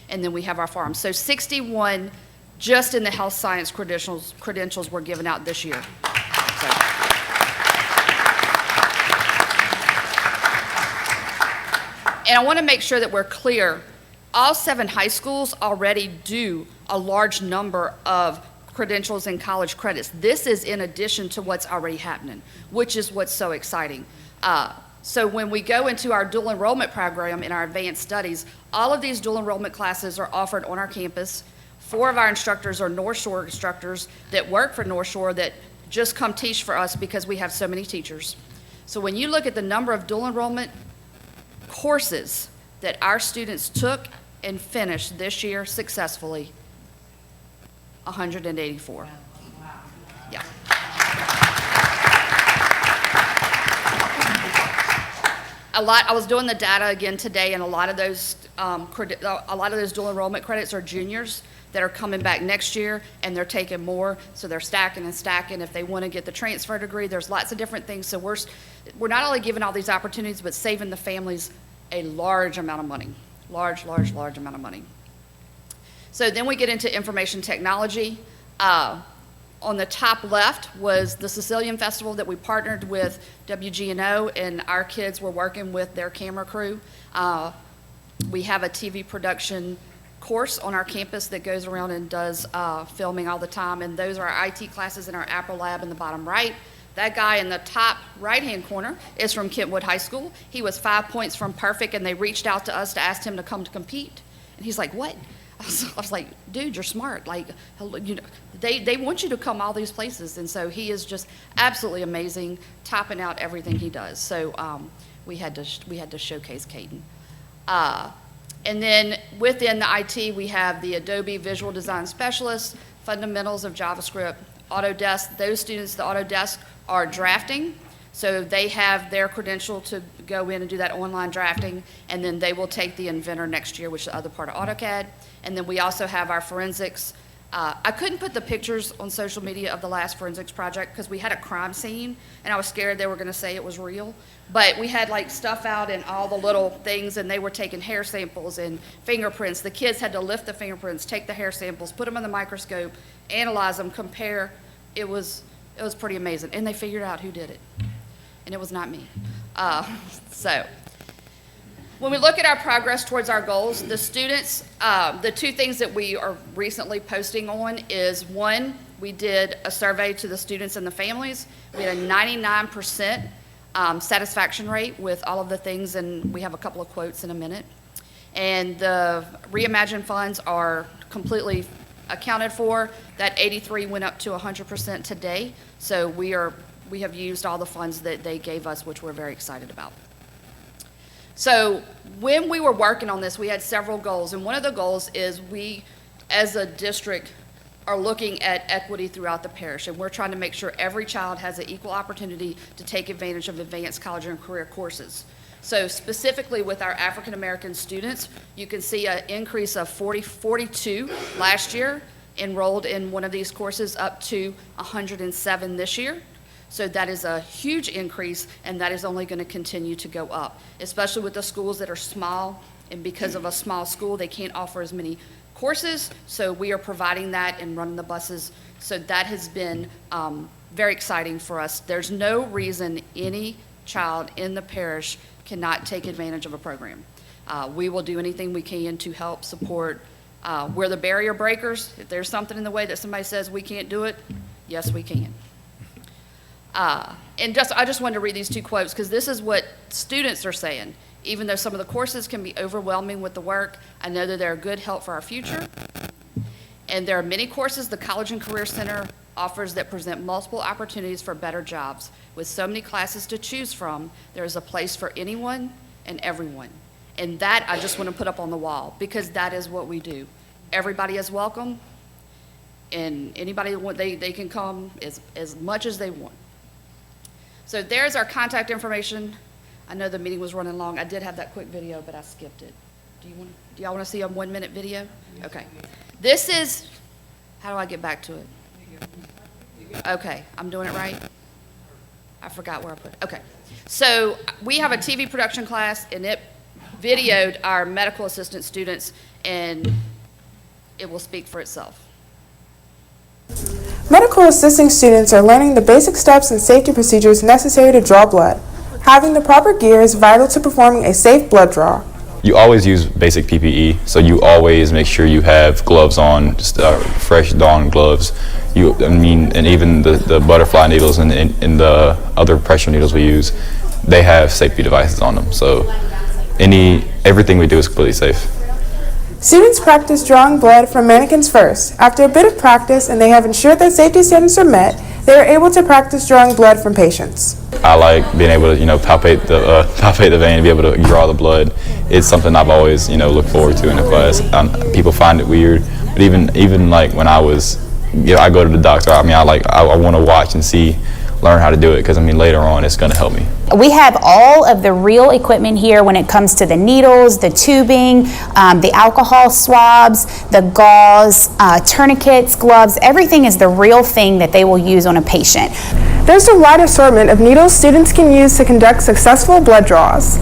I: And then we have our pharm. So 61 just in the health science credentials were given out this year. So. And I want to make sure that we're clear. All 7 high schools already do a large number of credentials and college credits. This is in addition to what's already happening, which is what's so exciting. So when we go into our dual enrollment program in our advanced studies, all of these dual enrollment classes are offered on our campus. 4 of our instructors are North Shore instructors that work for North Shore that just come teach for us because we have so many teachers. So when you look at the number of dual enrollment courses that our students took and finished this year successfully, 184. Yeah. I was doing the data again today, and a lot of those dual enrollment credits are juniors that are coming back next year, and they're taking more, so they're stacking and stacking. If they want to get the transfer degree, there's lots of different things. So we're not only giving all these opportunities, but saving the families a large amount of money, large amount of money. So then we get into information technology. On the top left was the Sicilian Festival that we partnered with WGNO, and our kids were working with their camera crew. We have a TV production course on our campus that goes around and does filming all the time, and those are our IT classes in our Apple Lab in the bottom right. That guy in the top right-hand corner is from Kentwood High School. He was 5 points from perfect, and they reached out to us to ask him to come to compete. And he's like, what? I was like, dude, you're smart. Like, you know, they want you to come all these places. And so he is just absolutely amazing, topping out everything he does. So we had to showcase Caden. And then within the IT, we have the Adobe Visual Design Specialist, Fundamentals of JavaScript, Autodesk. Those students, the Autodesk, are drafting. So they have their credential to go in and do that online drafting, and then they will take the Inventor next year, which is the other part of AutoCAD. And then we also have our forensics. I couldn't put the pictures on social media of the last forensics project because we had a crime scene, and I was scared they were going to say it was real. But we had like stuff out and all the little things, and they were taking hair samples and fingerprints. The kids had to lift the fingerprints, take the hair samples, put them in the microscope, analyze them, compare. It was pretty amazing, and they figured out who did it. And it was not me. So when we look at our progress towards our goals, the students, the 2 things that we are recently posting on is, 1, we did a survey to the students and the families. We had a 99% satisfaction rate with all of the things, and we have a couple of quotes in a minute. And the Reimagine funds are completely accounted for. That 83 went up to 100% today. So we have used all the funds that they gave us, which we're very excited about. So when we were working on this, we had several goals, and one of the goals is we, as a district, are looking at equity throughout the parish, and we're trying to make sure every child has an equal opportunity to take advantage of advanced college and career courses. So specifically with our African American students, you can see an increase of 42 last year enrolled in one of these courses, up to 107 this year. So that is a huge increase, and that is only going to continue to go up, especially with the schools that are small, and because of a small school, they can't offer as many courses, so we are providing that and running the buses. So that has been very exciting for us. There's no reason any child in the parish cannot take advantage of a program. We will do anything we can to help support. We're the barrier breakers. If there's something in the way that somebody says we can't do it, yes, we can. I just wanted to read these two quotes because this is what students are saying. Even though some of the courses can be overwhelming with the work, I know that they're a good help for our future. And there are many courses the College and Career Center offers that present multiple opportunities for better jobs. With so many classes to choose from, there is a place for anyone and everyone. And that I just want to put up on the wall because that is what we do. Everybody is welcome, and anybody they can come as much as they want. So there's our contact information. I know the meeting was running long. I did have that quick video, but I skipped it. Do y'all want to see a 1-minute video? Okay. This is, how do I get back to it? Okay, I'm doing it right? I forgot where I put it. Okay. So we have a TV production class, and it videoed our medical assistant students, and it will speak for itself.
J: Medical assisting students are learning the basic steps and safety procedures necessary to draw blood. Having the proper gear is vital to performing a safe blood draw.
K: You always use basic PPE, so you always make sure you have gloves on, just fresh dawn gloves. And even the butterfly needles and the other pressure needles we use, they have safety devices on them. So everything we do is completely safe.
J: Students practice drawing blood from mannequins first. After a bit of practice and they have ensured that safety standards are met, they are able to practice drawing blood from patients.
K: I like being able to, palpate the vein and be able to draw the blood. It's something I've always, looked forward to in the class. People find it weird, but even like when I go to the doctor. I want to watch and learn how to do it because later on it's going to help me.
L: We have all of the real equipment here when it comes to the needles, the tubing, the alcohol swabs, the gauze, tourniquets, gloves. Everything is the real thing that they will use on a patient.
J: There's a wide assortment of needles students can use to conduct successful blood draws.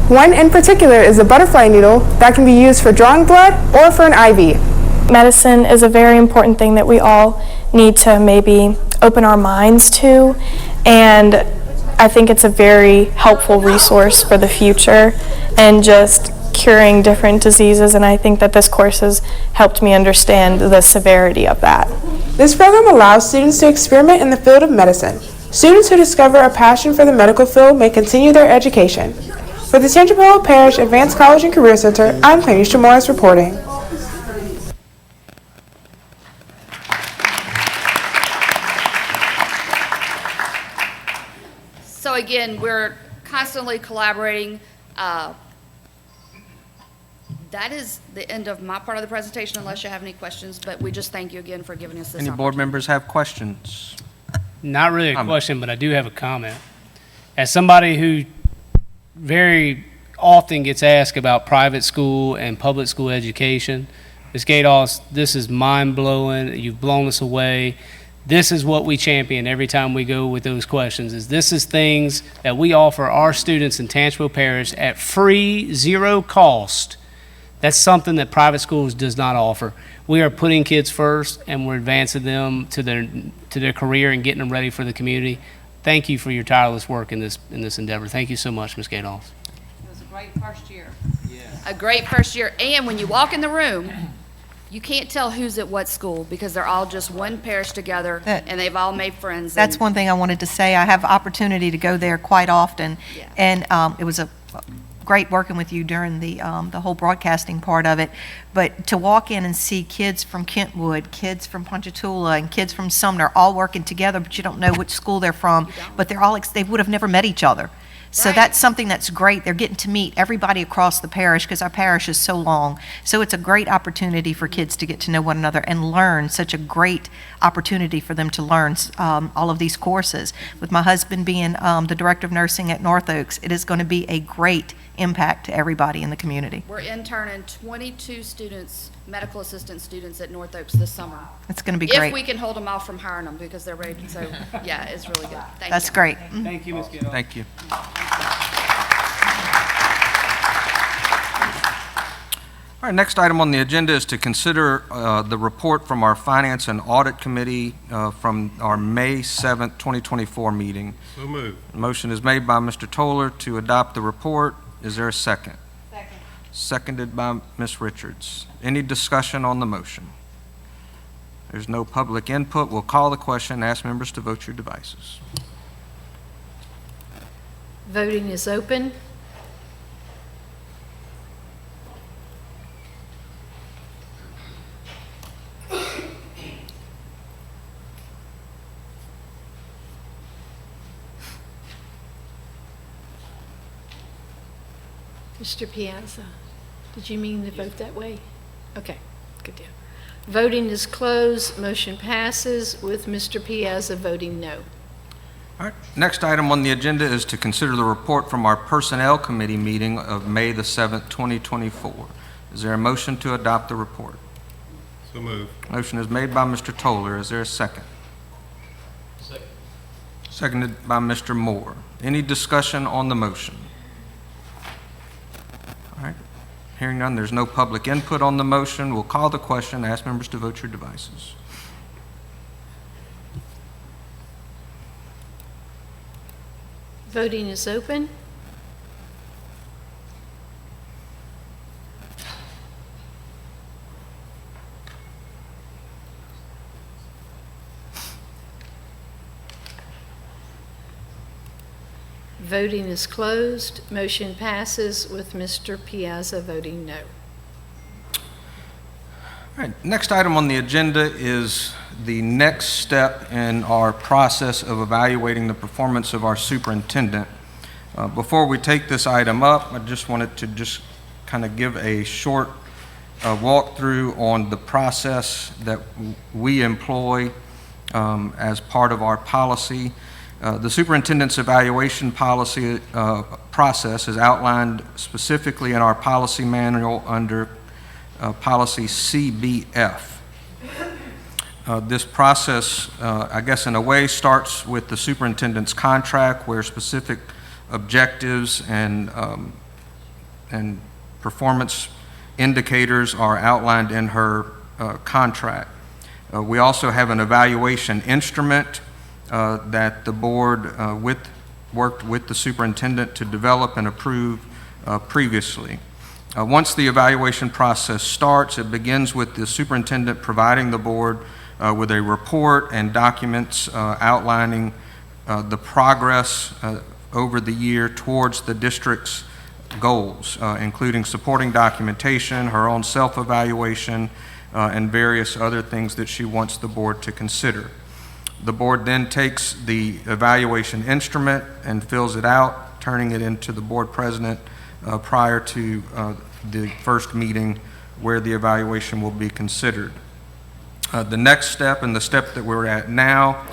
J: One in particular is a butterfly needle that can be used for drawing blood or for an IV.
M: Medicine is a very important thing that we all need to maybe open our minds to, and I think it's a very helpful resource for the future and just curing different diseases, and I think that this course has helped me understand the severity of that.
J: This program allows students to experiment in the field of medicine. Students who discover a passion for the medical field may continue their education. For the Tangi Parish Advanced College and Career Center, I'm Clanisha Morris reporting.
I: So again, we're constantly collaborating. That is the end of my part of the presentation, unless you have any questions, but we just thank you again for giving us this
A: Any board members have questions?
E: Not really a question, but I do have a comment. As somebody who very often gets asked about private school and public school education, Ms. Gados, this is mind-blowing. You've blown us away. This is what we champion every time we go with those questions. This is things that we offer our students in Tangi Parish at free, zero cost. That's something that private schools does not offer. We are putting kids first, and we're advancing them to their career and getting them ready for the community. Thank you for your tireless work in this endeavor. Thank you so much, Ms. Gados.
I: It was a great first year. Yeah. A great first year, and when you walk in the room, you can't tell who's at what school because they're all just one parish together, and they've all made friends.
N: That's one thing I wanted to say. I have opportunity to go there quite often, and it was a great working with you during the whole broadcasting part of it. But to walk in and see kids from Kentwood, kids from Ponchatoula, and kids from Sumner all working together, but you don't know which school they're from, but they're all, they would have never met each other. So that's something that's great. They're getting to meet everybody across the parish because our parish is so long. So it's a great opportunity for kids to get to know one another and learn, such a great opportunity for them to learn all of these courses. With my husband being the director of nursing at North Oaks, it is going to be a great impact to everybody in the community.
I: We're interning 22 students, medical assistant students at North Oaks this summer.
N: It's going to be great.
I: If we can hold them off from hiring them because they're ready. So, yeah, it's really good. Thank
N: That's
I: you.
N: great.
E: Thank you, Ms. Gill.
A: Thank you. All right, next item on the agenda is to consider the report from our Finance and Audit Committee from our May 7th, 2024 meeting.
O: So moved.
A: Motion is made by Mr. Toller to adopt the report. Is there a second?
B: Second.
A: Seconded by Ms. Richards. Any discussion on the motion? There's no public input. We'll call the question and ask members to vote your devices.
B: Voting is open. Mr. Piazza, did you mean to vote that way? Okay, good deal. Voting is closed. Motion passes with Mr. Piazza voting no.
A: All right. Next item on the agenda is to consider the report from our Personnel Committee meeting of May the 7th, 2024. Is there a motion to adopt the report?
O: So moved.
A: Motion is made by Mr. Toller. Is there a second?
O: Second.
A: Seconded by Mr. Moore. Any discussion on the motion? All right. Hearing none, there's no public input on the motion. We'll call the question, ask members to vote your devices.
B: Voting is open. Voting is closed. Motion passes with Mr. Piazza voting no.
A: All right, next item on the agenda is the next step in our process of evaluating the performance of our superintendent. Before we take this item up, I just wanted to just kind of give a short walkthrough on the process that we employ as part of our policy. The superintendent's evaluation policy process is outlined specifically in our policy manual under policy CBF. This process, I guess in a way, starts with the superintendent's contract where specific objectives and performance indicators are outlined in her contract. We also have an evaluation instrument that the board worked with the superintendent to develop and approve previously. Once the evaluation process starts, it begins with the superintendent providing the board with a report and documents outlining the progress over the year towards the district's goals, including supporting documentation, her own self-evaluation, and various other things that she wants the board to consider. The board then takes the evaluation instrument and fills it out, turning it into the board president prior to the first meeting where the evaluation will be considered. The next step, and the step that we're at now,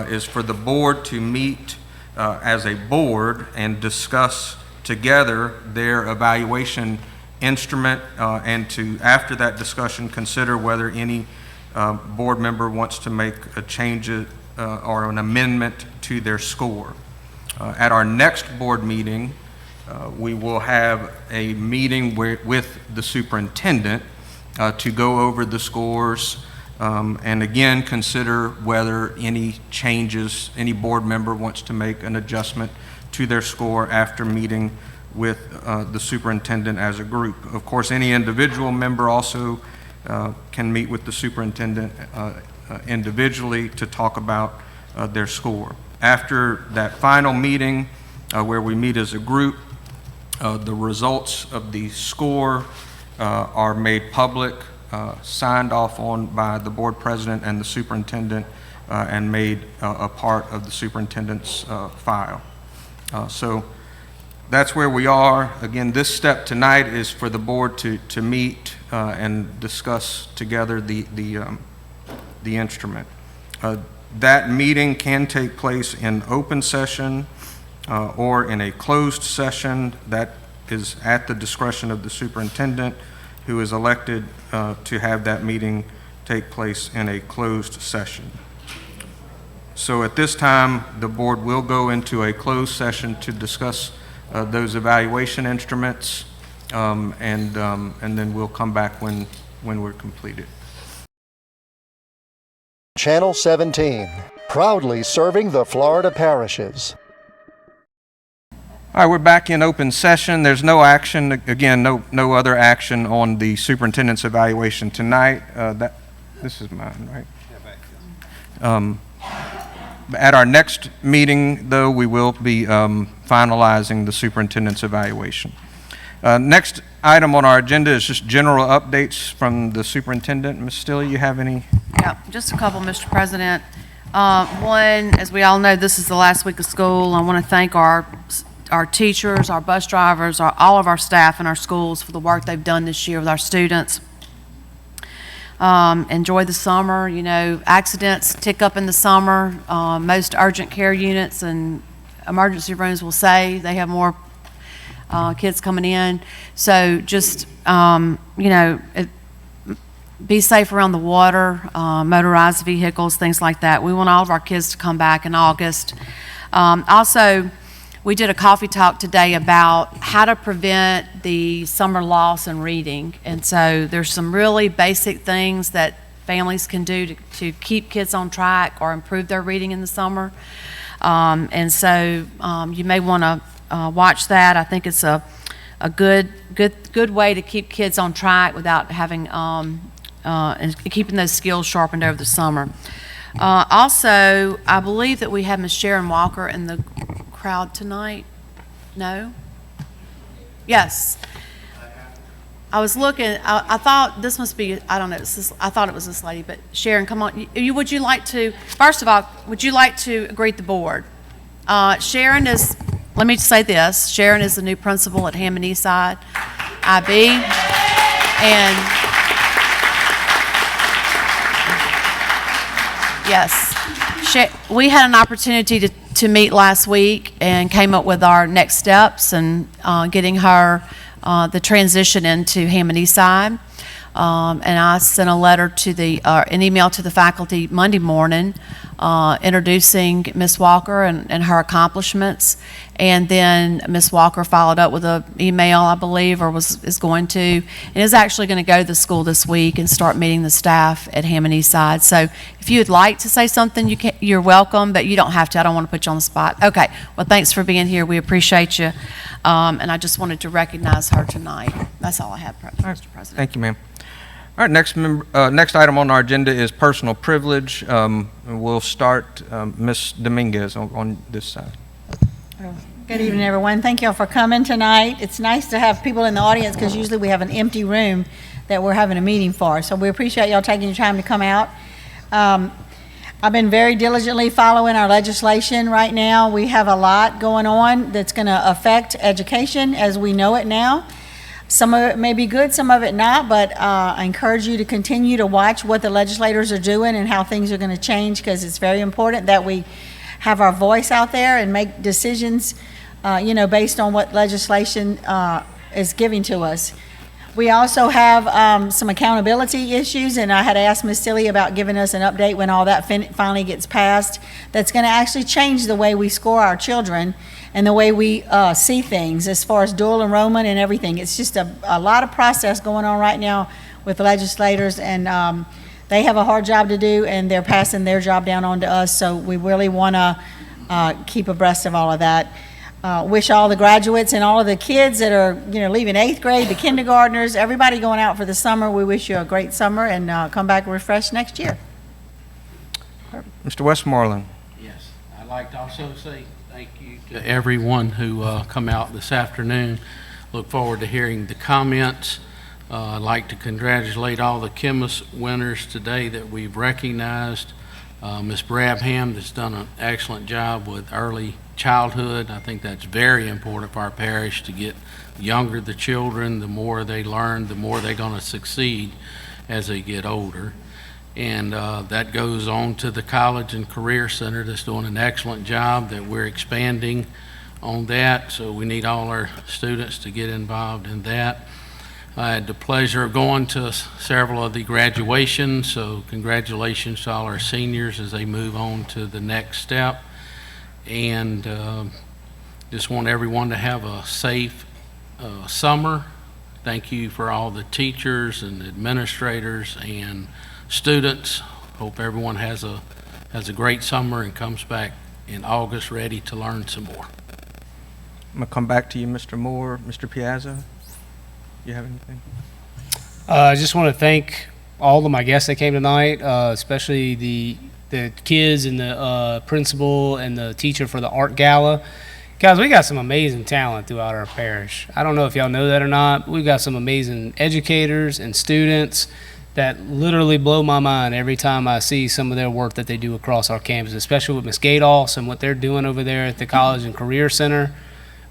A: is for the board to meet as a board and discuss together their evaluation instrument and to, after that discussion, consider whether any board member wants to make a change or an amendment to their score. At our next board meeting, we will have a meeting with the superintendent to go over the scores and again consider whether any changes, any board member wants to make an adjustment to their score after meeting with the superintendent as a group. Of course, any individual member also can meet with the superintendent individually to talk about their score. After that final meeting where we meet as a group, The results of the score are made public, signed off on by the board president and the superintendent, and made a part of the superintendent's file. So that's where we are. Again, this step tonight is for the board to meet and discuss together the instrument. That meeting can take place in open session or in a closed session. That is at the discretion of the superintendent, who is elected to have that meeting take place in a closed session. So at this time, the board will go into a closed session to discuss those evaluation instruments, and then we'll come back when we're completed.
H: Channel 17, proudly serving the Florida parishes.
A: All right, we're back in open session. There's no action, again, no other action on the superintendent's evaluation tonight. This is mine, right? At our next meeting, though, we will be finalizing the superintendent's evaluation. Next item on our agenda is just general updates from the superintendent. Ms. Stille, you have any?
P: Yeah, just a couple, Mr. President. One, as we all know, this is the last week of school. I want to thank our teachers, our bus drivers, all of our staff in our schools for the work they've done this year with our students. Enjoy the summer. You know, accidents tick up in the summer. Most urgent care units and emergency rooms will say they have more kids coming in. So just, be safe around the water, motorized vehicles, things like that. We want all of our kids to come back in August. Also, we did a coffee talk today about how to prevent the summer loss in reading. And so there's some really basic things that families can do to keep kids on track or improve their reading in the summer. And so you may want to watch that. I think it's a good way to keep kids on track without having and keeping those skills sharpened over the summer. Also, I believe that we have Ms. Sharon Walker in the crowd tonight. No? Yes. I was looking. I thought this must be. I don't know. I thought it was this lady, but Sharon, come on. Would you like to? First of all, would you like to greet the board? Sharon is. Let me just say this. Sharon is the new principal at Hammond Eastside IB, and yes, we had an opportunity to meet last week and came up with our next steps and getting her the transition into Hammond Eastside. And I sent a letter to an email to the faculty Monday morning introducing Ms. Walker and her accomplishments. And then Ms. Walker followed up with an email, I believe, or is going to, and is actually going to go to the school this week and start meeting the staff at Hammond Eastside. So if you would like to say something, you're welcome, but you don't have to. I don't want to put you on the spot. Okay. Well, thanks for being here. We appreciate you. And I just wanted to recognize her tonight. That's all I have, Mr. President.
A: Thank you, ma'am. All right, next item on our agenda is personal privilege. We'll start Ms. Dominguez on this side.
Q: Good evening, everyone. Thank you all for coming tonight. It's nice to have people in the audience because usually we have an empty room that we're having a meeting for. So we appreciate y'all taking your time to come out. I've been very diligently following our legislation right now. We have a lot going on that's going to affect education as we know it now. Some of it may be good, some of it not, but I encourage you to continue to watch what the legislators are doing and how things are going to change, because it's very important that we have our voice out there and make decisions, based on what legislation is giving to us. We also have some accountability issues, and I had asked Ms. Tilly about giving us an update when all that finally gets passed. That's going to actually change the way we score our children and the way we see things as far as dual enrollment and everything. It's just a lot of process going on right now with the legislators, and they have a hard job to do, and they're passing their job down on to us, so we really want to keep abreast of all of that. Wish all the graduates and all of the kids that are leaving 8th grade, the kindergartners, everybody going out for the summer, we wish you a great summer and come back refreshed next year.
A: Mr. Westmoreland.
R: Yes, I'd like to also say thank you to everyone who come out this afternoon. Look forward to hearing the comments. I'd like to congratulate all the chemist winners today that we've recognized. Ms. Brabham has done an excellent job with early childhood. I think that's very important for our parish to get younger the children. The more they learn, the more they're going to succeed as they get older. And that goes on to the College and Career Center that's doing an excellent job, that we're expanding on that. So we need all our students to get involved in that. I had the pleasure of going to several of the graduations, so congratulations to all our seniors as they move on to the next step. And just want everyone to have a safe summer. Thank you for all the teachers and administrators and students. Hope everyone has a great summer and comes back in August ready to learn some more.
A: I'm going to come back to you, Mr. Moore. Mr. Piazza, you have anything?
E: I just want to thank all of my guests that came tonight, especially the kids and the principal and the teacher for the art gala. Guys, we got some amazing talent throughout our parish. I don't know if y'all know that or not, but we've got some amazing educators and students that literally blow my mind every time I see some of their work that they do across our campus, especially with Ms. Gados and what they're doing over there at the College and Career Center.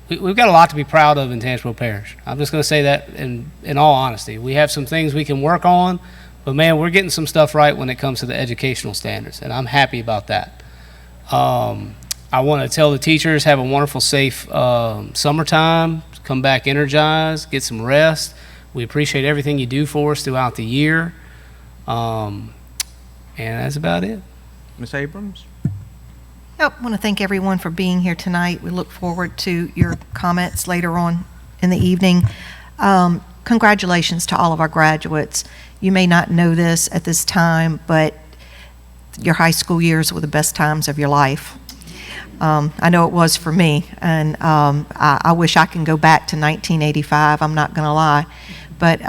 E: We've got a lot to be proud of in Tangipahoa Parish. I'm just going to say that in all honesty. We have some things we can work on, but man, we're getting some stuff right when it comes to the educational standards, and I'm happy about that. I want to tell the teachers, have a wonderful, safe summertime. Come back energized, get some rest. We appreciate everything you do for us throughout the year. And that's about it.
A: Ms. Abrams?
N: I want to thank everyone for being here tonight. We look forward to your comments later on in the evening. Congratulations to all of our graduates. You may not know this at this time, but your high school years were the best times of your life. I know it was for me, and I wish I can go back to 1985, I'm not going to lie. But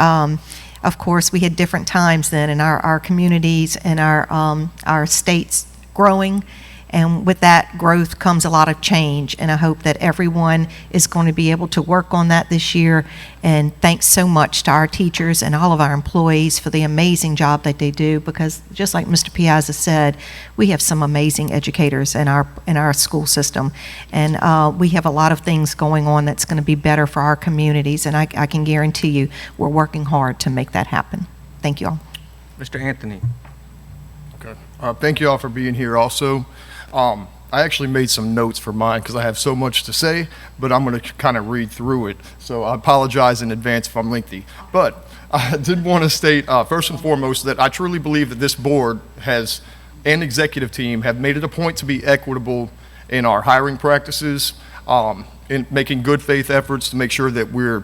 N: of course, we had different times then, and our communities and our states growing. And with that growth comes a lot of change, and I hope that everyone is going to be able to work on that this year. And thanks so much to our teachers and all of our employees for the amazing job that they do, because just like Mr. Piazza said, we have some amazing educators in our school system, and we have a lot of things going on that's going to be better for our communities, and I can guarantee you we're working hard to make that happen. Thank you all.
A: Mr. Anthony.
S: Okay. Thank you all for being here also. I actually made some notes for mine because I have so much to say, but I'm going to kind of read through it. So I apologize in advance if I'm lengthy. But I did want to state, first and foremost, that I truly believe that this board has, and executive team, have made it a point to be equitable in our hiring practices, in making good faith efforts to make sure that we're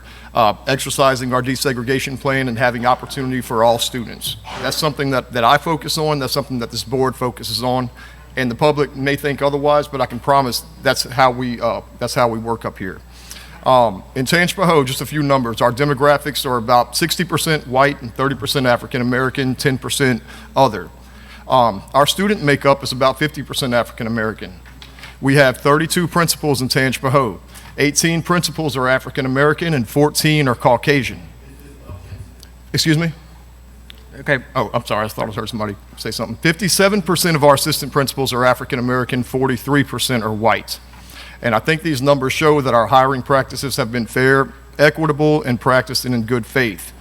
S: exercising our desegregation plan and having opportunity for all students. That's something that I focus on. That's something that this board focuses on. And the public may think otherwise, but I can promise that's how we work up here. In Tangipahoa, just a few numbers. Our demographics are about 60% white and 30% African American, 10% other. Our student makeup is about 50% African American. We have 32 principals in Tangipahoa. 18 principals are African American and 14 are Caucasian. Excuse me?
A: Okay.
S: Oh, I'm sorry. I thought I heard somebody say something. 57% of our assistant principals are African American, 43% are white. And I think these numbers show that our hiring practices have been fair, equitable, and practiced in good faith.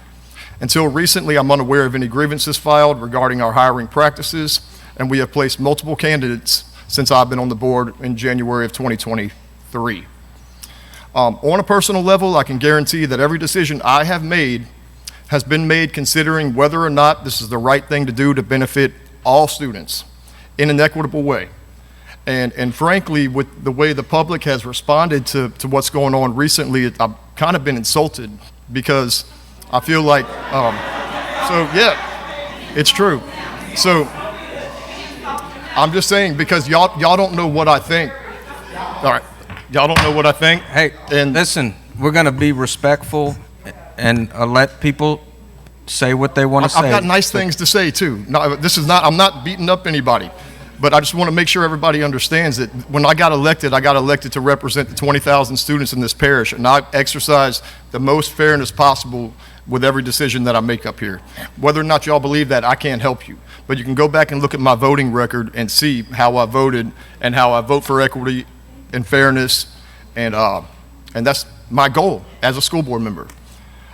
S: Until recently, I'm unaware of any grievances filed regarding our hiring practices, and we have placed multiple candidates since I've been on the board in January of 2023. On a personal level, I can guarantee that every decision I have made has been made considering whether or not this is the right thing to do to benefit all students in an equitable way. And frankly, with the way the public has responded to what's going on recently, I've kind of been insulted because I feel like, so yeah, it's true. So I'm just saying, because y'all don't know what I think. All right, y'all don't know what I think.
A: Hey, and listen, we're going to be respectful and let people say what they want to say.
S: I've got nice things to say too. No, this is not, I'm not beating up anybody. But I just want to make sure everybody understands that when I got elected to represent the 20,000 students in this parish, and I exercise the most fairness possible with every decision that I make up here. Whether or not y'all believe that, I can't help you. But you can go back and look at my voting record and see how I voted and how I vote for equity and fairness, and that's my goal as a school board member.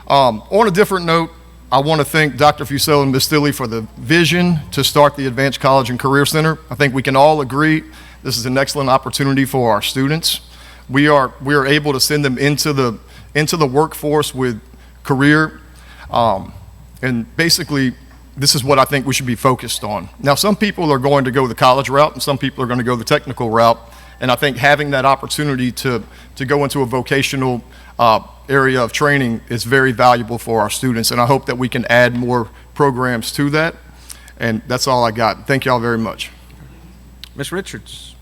S: On a different note, I want to thank Dr. Fussell and Ms. Stilley for the vision to start the Advanced College and Career Center. I think we can all agree this is an excellent opportunity for our students. We are able to send them into the workforce with career, and basically this is what I think we should be focused on. Now, some people are going to go the college route and some people are going to go the technical route, and I think having that opportunity to go into a vocational area of training is very valuable for our students, and I hope that we can add more programs to that. And that's all I got. Thank y'all very much.
A: Ms. Richards.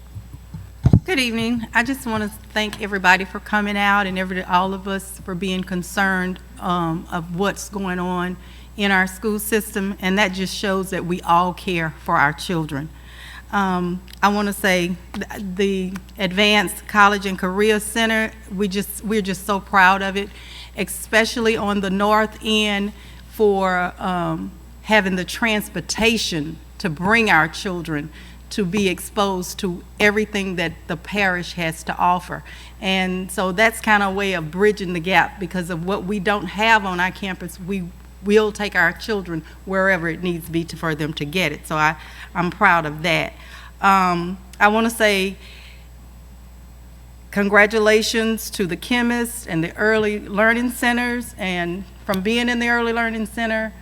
T: Good evening. I just want to thank everybody for coming out and all of us for being concerned of what's going on in our school system, and that just shows that we all care for our children. I want to say the Advanced College and Career Center, we're just so proud of it, especially on the north end for having the transportation to bring our children to be exposed to everything that the parish has to offer. And so that's kind of a way of bridging the gap, because of what we don't have on our campus, we'll take our children wherever it needs to be for them to get it. So I'm proud of that. I want to say congratulations to the chemists and the early learning centers, and from being in the early learning center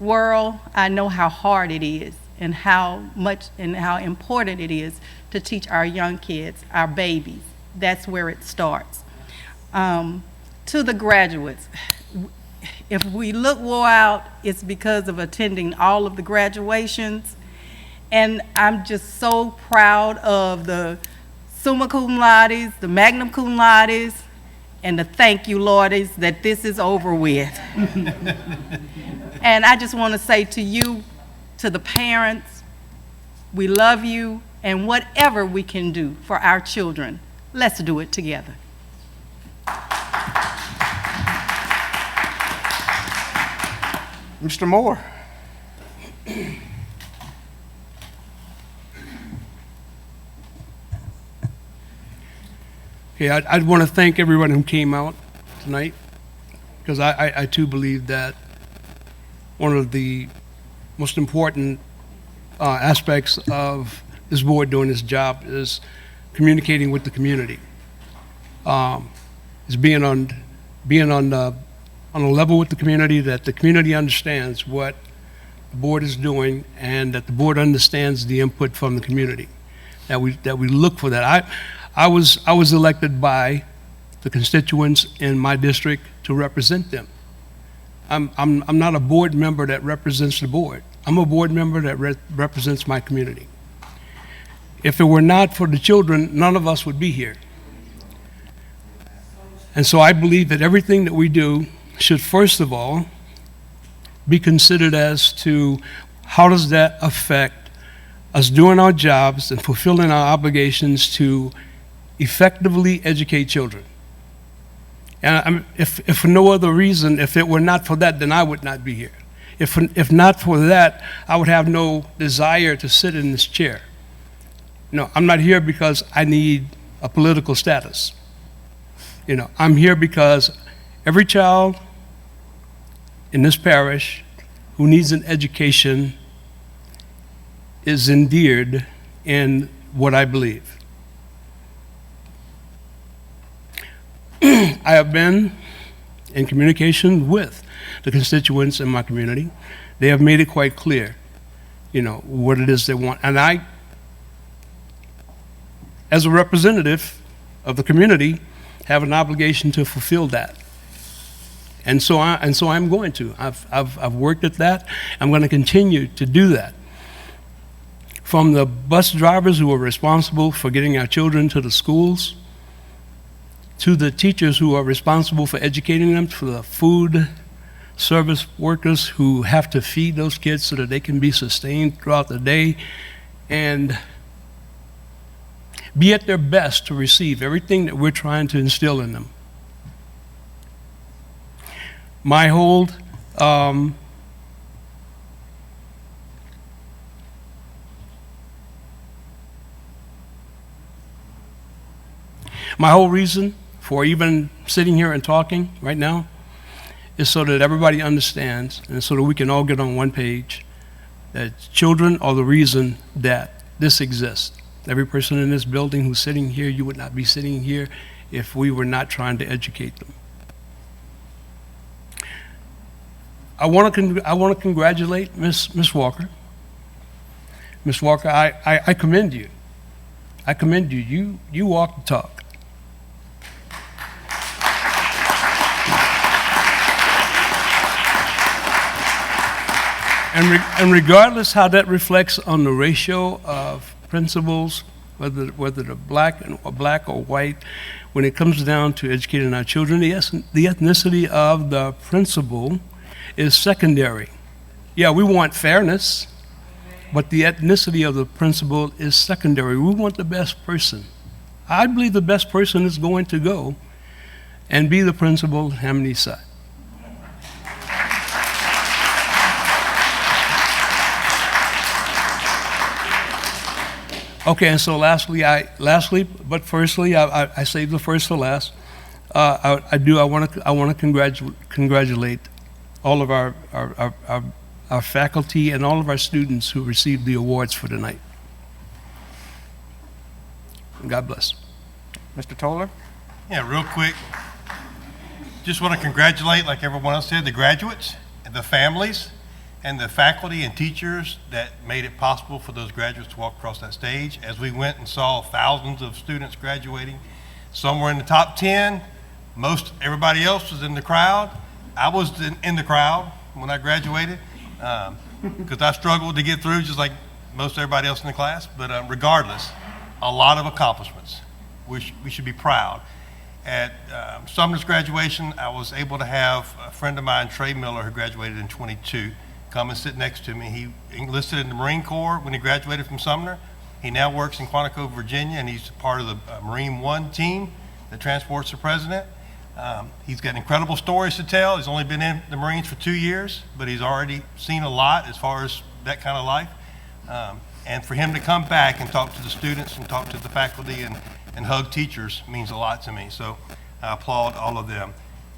T: world, I know how hard it is and how much and how important it is to teach our young kids, our babies. That's where it starts. To the graduates, if we look wore out, it's because of attending all of the graduations. And I'm just so proud of the summa cum laudes, the magna cum laudes, and the thank you laudes that this is over with. And I just want to say to you, to the parents, we love you, and whatever we can do for our children, let's do it together.
E: Mr. Moore.
U: Okay, I'd want to thank everyone who came out tonight, because I too believe that one of the most important aspects of this board doing this job is communicating with the community. Is being on a level with the community, that the community understands what the board is doing, and that the board understands the input from the community. That we look for that. I was elected by the constituents in my district to represent them. I'm not a board member that represents the board. I'm a board member that represents my community. If it were not for the children, none of us would be here. And so I believe that everything that we do should first of all be considered as to how does that affect us doing our jobs and fulfilling our obligations to effectively educate children. And if for no other reason, if it were not for that, then I would not be here. If not for that, I would have no desire to sit in this chair. No, I'm not here because I need a political status. I'm here because every child in this parish who needs an education is endeared in what I believe. I have been in communication with the constituents in my community. They have made it quite clear, what it is they want. And I, as a representative of the community, have an obligation to fulfill that. And so I'm going to. I've worked at that. I'm going to continue to do that. From the bus drivers who are responsible for getting our children to the schools, to the teachers who are responsible for educating them, to the food service workers who have to feed those kids so that they can be sustained throughout the day, and be at their best to receive everything that we're trying to instill in them. My whole reason for even sitting here and talking right now is so that everybody understands and so that we can all get on one page that children are the reason that this exists. Every person in this building who's sitting here, you would not be sitting here if we were not trying to educate them. I want to congratulate Miss Walker. Miss Walker, I commend you. I commend you. You walk the talk. And regardless how that reflects on the ratio of principals, whether they're black or white, when it comes down to educating our children, the ethnicity of the principal is secondary. Yeah, we want fairness, but the ethnicity of the principal is secondary. We want the best person. I believe the best person is going to go and be the principal at Hammond East Side. Okay, and so lastly, I saved the first for last. I want to congratulate all of our faculty and all of our students who received the awards for tonight. God bless.
E: Mr. Toller?
O: Yeah, real quick. Just want to congratulate, like everyone else said, the graduates and the families and the faculty and teachers that made it possible for those graduates to walk across that stage. As we went and saw thousands of students graduating, some were in the top 10, most everybody else was in the crowd. I was in the crowd when I graduated because I struggled to get through just like most everybody else in the class, but regardless, a lot of accomplishments. We should be proud. At Sumner's graduation, I was able to have a friend of mine, Trey Miller, who graduated in 22, come and sit next to me. He enlisted in the Marine Corps when he graduated from Sumner. He now works in Quantico, Virginia, and he's part of the Marine One team that transports the president. He's got incredible stories to tell. He's only been in the Marines for 2 years, but he's already seen a lot as far as that kind of life. And for him to come back and talk to the students and talk to the faculty and hug teachers means a lot to me. So I applaud all of them.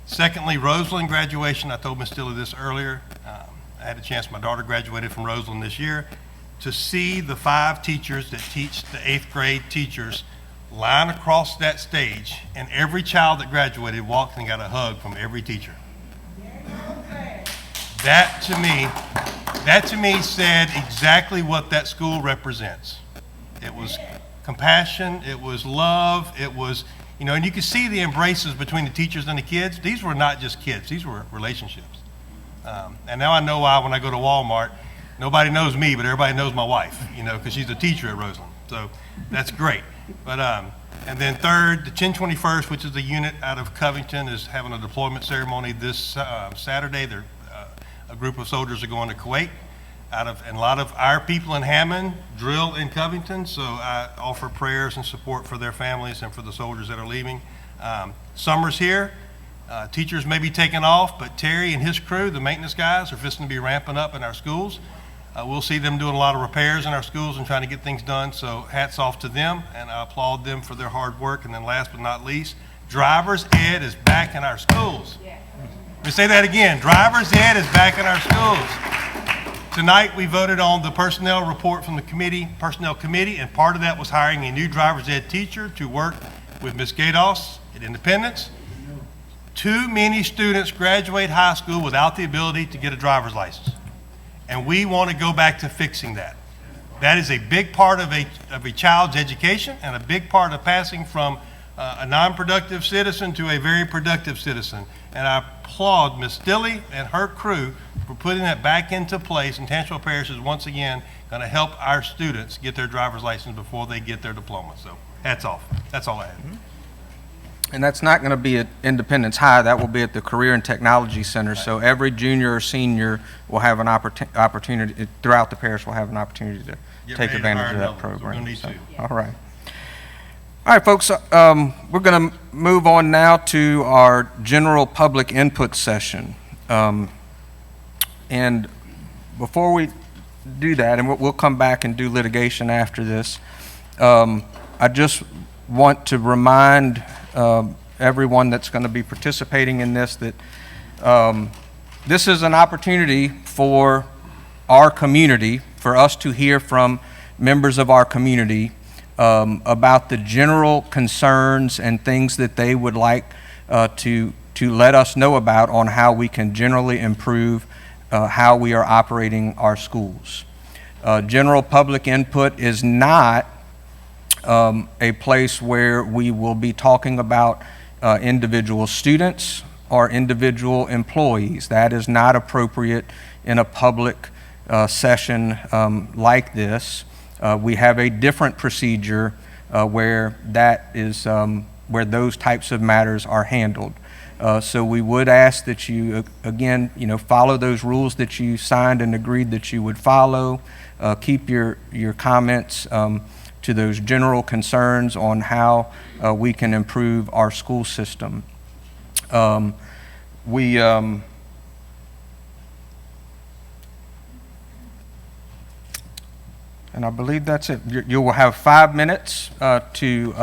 O: Secondly, Roseland graduation. I told Ms. Stiller this earlier. I had a chance, my daughter graduated from Roseland this year, to see the 5 teachers that teach the 8th grade teachers line across that stage, and every child that walked and got a hug from every teacher. That to me said exactly what that school represents. It was compassion, it was love, it was, and you could see the embraces between the teachers and the kids. These were not just kids, these were relationships. And now I know why when I go to Walmart, nobody knows me, but everybody knows my wife, because she's a teacher at Roseland. So that's great. But and then third, the 1021st, which is a unit out of Covington, is having a deployment ceremony this Saturday. They're, a group of soldiers are going to Kuwait. And a lot of our people in Hammond drill in Covington, so I offer prayers and support for their families and for the soldiers that are leaving. Summer's here. Teachers may be taking off, but Terry and his crew, the maintenance guys, are fixing to be ramping up in our schools. We'll see them doing a lot of repairs in our schools and trying to get things done, so hats off to them, and I applaud them for their hard work. And then last but not least, driver's ed is back in our schools. Let me say that again, driver's ed is back in our schools. Tonight we voted on the personnel report from the personnel committee, and part of that was hiring a new driver's ed teacher to work with Ms. Gados at Independence. Too many students graduate high school without the ability to get a driver's license. And we want to go back to fixing that. That is a big part of a child's education and a big part of passing from a non-productive citizen to a very productive citizen. And I applaud Ms. Stilley and her crew for putting that back into place. And Tangipahoa Parish is once again going to help our students get their driver's license before they get their diploma. So hats off. That's all I have.
A: And that's not going to be at Independence High. That will be at the Career and Technology Center. So every junior or senior will have an opportunity, throughout the parish will have an opportunity to
O: Get
A: take
O: ready to
A: advantage
O: hire
A: of that
O: another one. We're
A: program.
O: gonna need
A: So,
O: two.
A: all right. All right, folks, we're going to move on now to our general public input session. And before we do that, and we'll come back and do litigation after this, I just want to remind everyone that's going to be participating in this that this is an opportunity for our community, for us to hear from members of our community about the general concerns and things that they would like to let us know about on how we can generally improve how we are operating our schools. General public input is not a place where we will be talking about individual students or individual employees. That is not appropriate in a public session like this. We have a different procedure where that is where those types of matters are handled. So we would ask that you, again, follow those rules that you signed and agreed that you would follow. Keep your comments to those general concerns on how we can improve our school system. And I believe that's it. You will have 5 minutes to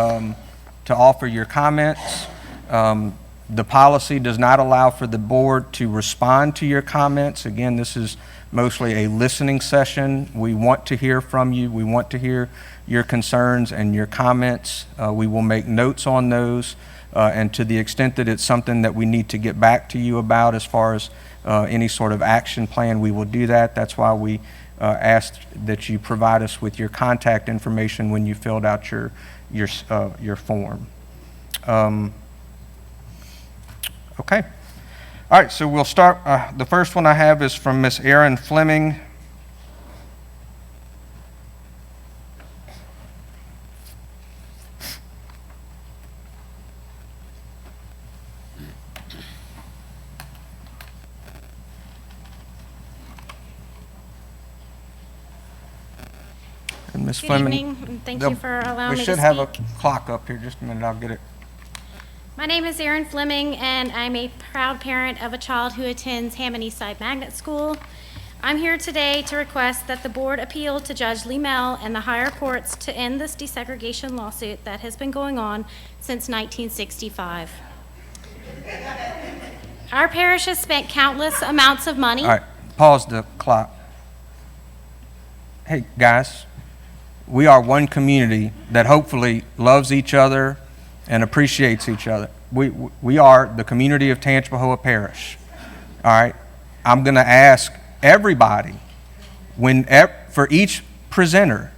A: offer your comments. The policy does not allow for the board to respond to your comments. Again, this is mostly a listening session. We want to hear from you. We want to hear your concerns and your comments. We will make notes on those. And to the extent that it's something that we need to get back to you about as far as any sort of action plan, we will do that. That's why we asked that you provide us with your contact information when you filled out your form. Okay. All right, so we'll start. The first one I have is from Miss Erin Fleming. And Ms.
F: Good
A: Fleming.
F: evening, and thank you for allowing me to
A: We should have a
F: speak.
A: clock up here. Just a minute, I'll get it.
F: My name is Erin Fleming, and I'm a proud parent of a child who attends Hammond Eastside Magnet School. I'm here today to request that the board appeal to Judge Lee Mel and the higher courts to end this desegregation lawsuit that has been going on since 1965. Our parish has spent countless amounts of money.
A: All right, pause the clock. Hey, guys, we are one community that hopefully loves each other and appreciates each other. We are the community of Tangipahoa Parish. All right, I'm going to ask everybody, for each presenter,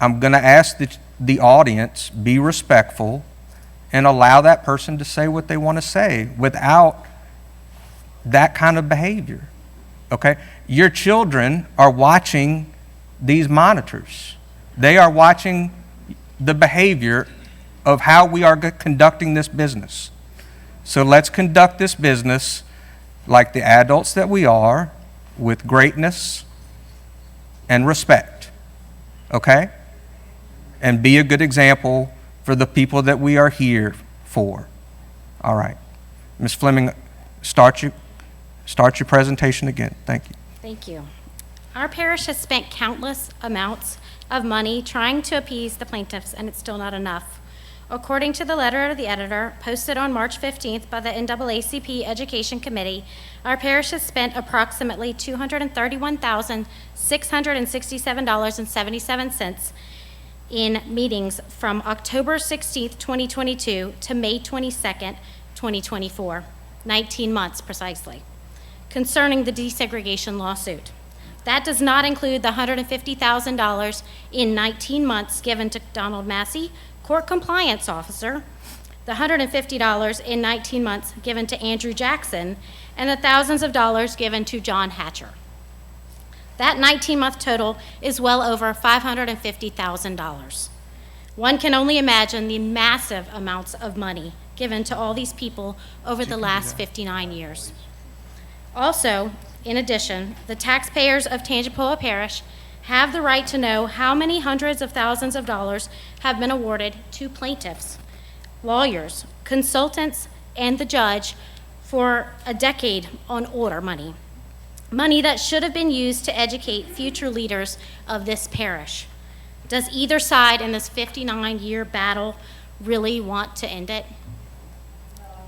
A: I'm going to ask that the audience be respectful and allow that person to say what they want to say without that kind of behavior. Okay? Your children are watching these monitors. They are watching the behavior of how we are conducting this business. So let's conduct this business like the adults that we are, with greatness and respect. Okay? And be a good example for the people that we are here for. All right. Ms. Fleming, start your presentation again. Thank you.
F: Thank you. Our parish has spent countless amounts of money trying to appease the plaintiffs, and it's still not enough. According to the letter of the editor posted on March 15th by the NAACP Education Committee, our parish has spent approximately $231,667.77 in meetings from October 16th, 2022 to May 22nd, 2024, 19 months precisely, concerning the desegregation lawsuit. That does not include the $150,000 in 19 months given to Donald Massey, court compliance officer, the $150 in 19 months given to Andrew Jackson, and the thousands of dollars given to John Hatcher. That 19-month total is well over $550,000. One can only imagine the massive amounts of money given to all these people over the last 59 years. Also, in addition, the taxpayers of Tangipahoa Parish have the right to know how many hundreds of thousands of dollars have been awarded to plaintiffs, lawyers, consultants, and the judge for a decade on order money. Money that should have been used to educate future leaders of this parish. Does either side in this 59-year battle really want to end it?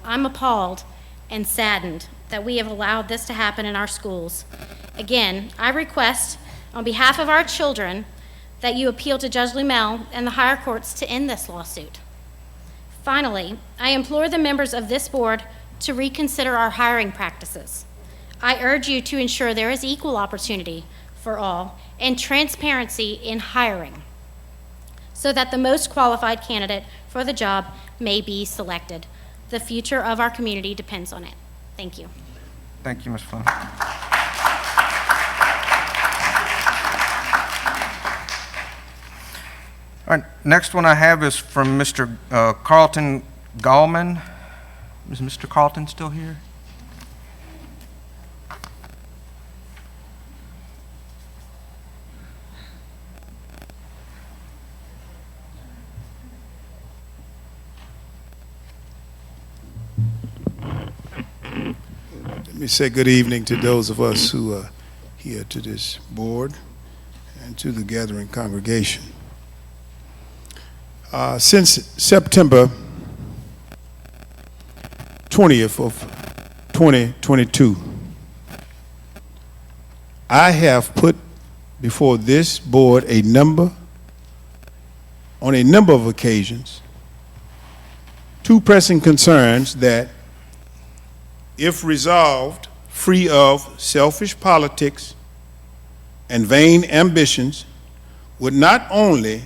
F: I'm appalled and saddened that we have allowed this to happen in our schools. Again, I request on behalf of our children that you appeal to Judge Lumel and the higher courts to end this lawsuit. Finally, I implore the members of this board to reconsider our hiring practices. I urge you to ensure there is equal opportunity for all and transparency in hiring so that the most qualified candidate for the job may be selected. The future of our community depends on it. Thank you.
A: Thank you, Ms. Flynn. All right, next one I have is from Mr. Carlton Gallman. Is Mr. Carlton still here?
C: Let me say good evening to those of us who are here to this board and to the gathering congregation. Since September 20th of 2022, I have put before this board on a number of occasions, two pressing concerns that, if resolved, free of selfish politics and vain ambitions, would not only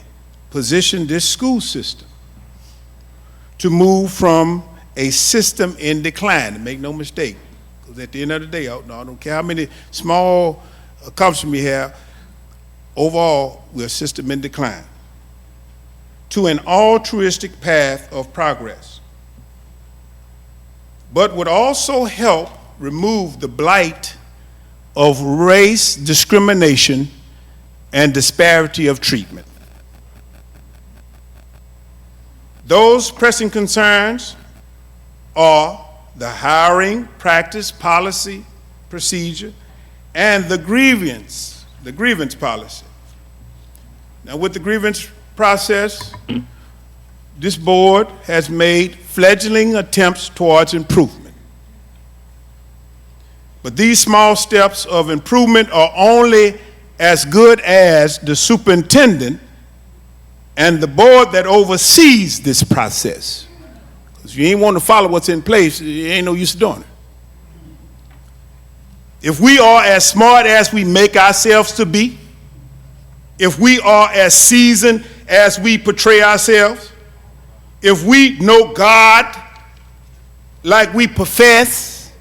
C: position this school system to move from a system in decline, and make no mistake, because at the end of the day, I don't care how many small accomplishments we have, overall, we're a system in decline, to an altruistic path of progress, but would also help remove the blight of race discrimination and disparity of treatment. Those pressing concerns are the hiring, practice, policy, procedure, and the grievance policy. Now, with the grievance process, this board has made fledgling attempts towards improvement. But these small steps of improvement are only as good as the superintendent and the board that oversees this process. Because you ain't want to follow what's in place, you ain't no use doing it. If we are as smart as we make ourselves to be, if we are as seasoned as we portray ourselves, if we know God like we profess,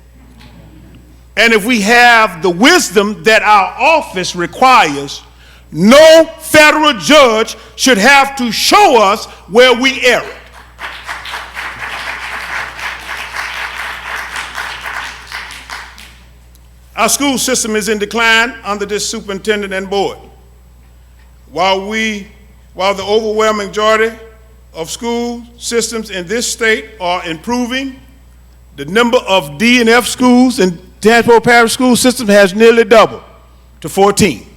C: and if we have the wisdom that our office requires, no federal judge should have to show us where we erred. Our school system is in decline under this superintendent and board. While the overwhelming majority of school systems in this state are improving, the number of D and F schools in Tangipahoa Parish school system has nearly doubled to 14.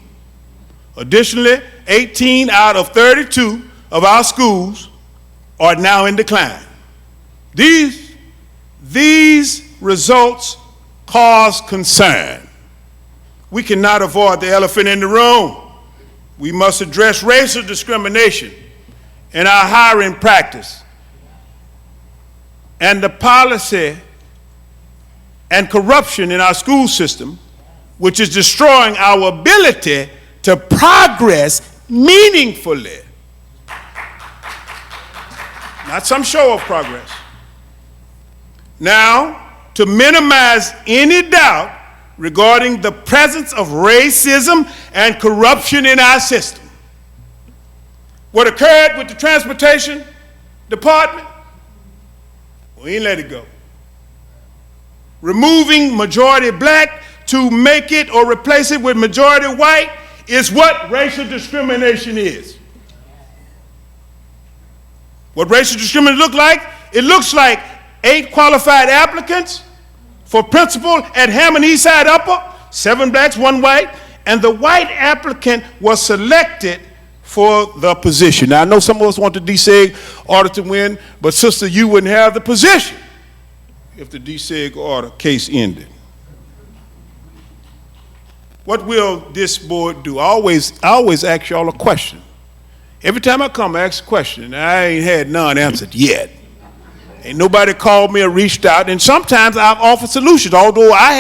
C: Additionally, 18 out of 32 of our schools are now in decline. These results cause concern. We cannot avoid the elephant in the room. We must address racial discrimination in our hiring practice and the policy and corruption in our school system, which is destroying our ability to progress meaningfully. Not some show of progress. Now, to minimize any doubt regarding the presence of racism and corruption in our system, what occurred with the transportation department We ain't let it go. Removing majority black to make it or replace it with majority white is what racial discrimination is. What racial discrimination look like? It looks like 8 qualified applicants for principal at Hammond Eastside Upper, 7 blacks, 1 white, and the white applicant was selected for the position. Now, I know some of us want the DSEG order to win, but sister, you wouldn't have the position if the DSEG order case ended. What will this board do? I always ask y'all a question. Every time I come, I ask a question, and I ain't had none answered yet. Ain't nobody called me or reached out, and sometimes I've offered solutions, although I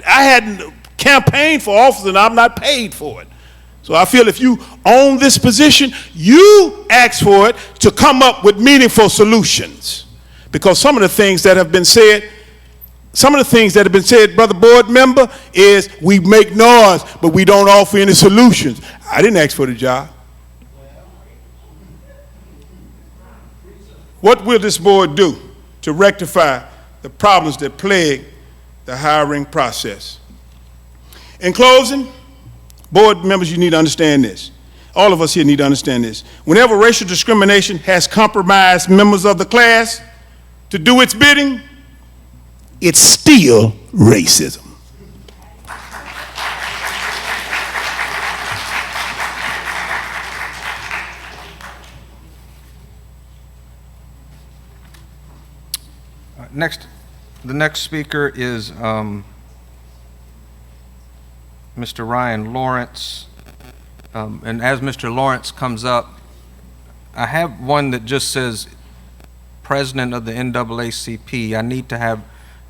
C: hadn't campaigned for office and I'm not paid for it. So I feel if you own this position, you ask for it to come up with meaningful solutions. Because some of the things that have been said, brother board member, is we make noise, but we don't offer any solutions. I didn't ask for the job. What will this board do to rectify the problems that plague the hiring process? In closing, board members, you need to understand this. All of us here need to understand this. Whenever racial discrimination has compromised members of the class to do its bidding, it's still racism.
A: The next speaker is Mr. Ryan Lawrence. And as Mr. Lawrence comes up, I have one that just says President of the NAACP. I need to have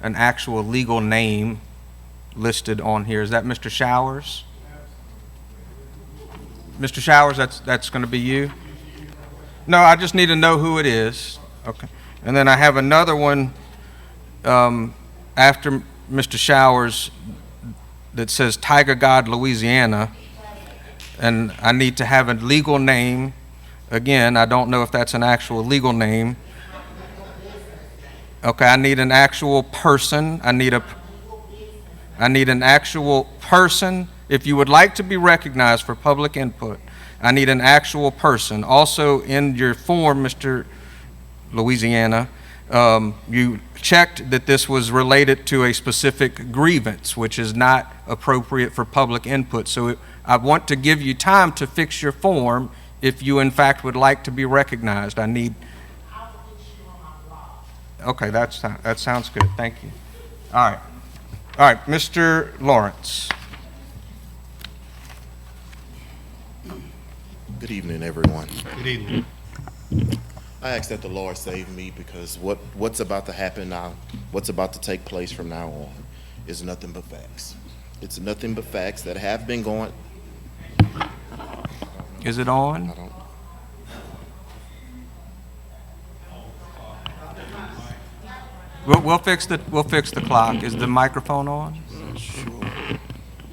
A: an actual legal name listed on here. Is that Mr. Showers? Mr. Showers, that's going to be you? No, I just need to know who it is. Okay. And then I have another one after Mr. Showers that says Tiger God, Louisiana, and I need to have a legal name. Again, I don't know if that's an actual legal name. Okay, I need an actual person. I need an actual person. If you would like to be recognized for public input, I need an actual person. Also, in your form, Mr. Louisiana, you checked that this was related to a specific grievance, which is not appropriate for public input. So I want to give you time to fix your form if you in fact would like to be recognized. I need. Okay, that sounds good. Thank you. All right, Mr. Lawrence.
D: Good evening, everyone.
O: Good evening.
D: I ask that the Lord save me because what's about to happen now, what's about to take place from now on is nothing but facts. It's nothing but facts that have been going.
A: Is it on?
D: I don't.
A: We'll fix the clock. Is the microphone on?
D: Sure.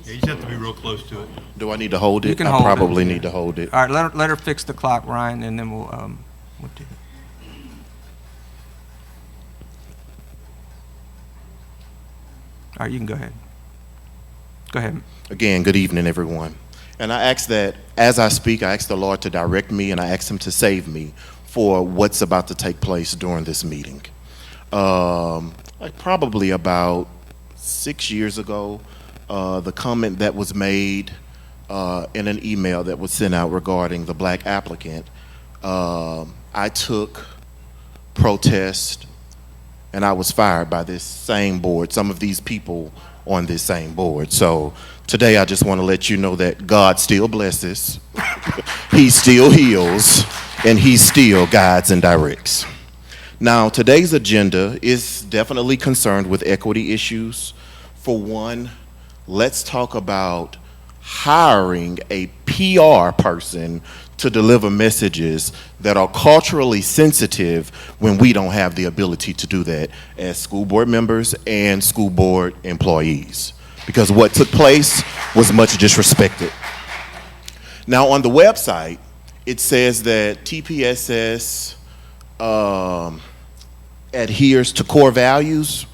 O: Yeah, you just have to be real close to it.
D: Do I need to hold it?
A: You can
D: I
A: hold it.
D: probably need to hold it.
A: All right, let her fix the clock, Ryan, and then we'll do it. All right, you can go ahead. Go ahead.
D: Again, good evening, everyone. And I ask that as I speak, I ask the Lord to direct me and I ask Him to save me for what's about to take place during this meeting. Like probably about 6 years ago, the comment that was made in an email that was sent out regarding the black applicant, I took protest and I was fired by this same board, some of these people on this same board. So today I just want to let you know that God still blesses, He still heals, and He still guides and directs. Now, today's agenda is definitely concerned with equity issues. For one, let's talk about hiring a PR person to deliver messages that are culturally sensitive when we don't have the ability to do that as school board members and school board employees. Because what took place was much disrespected. Now, on the website, it says that TPSS adheres to core values,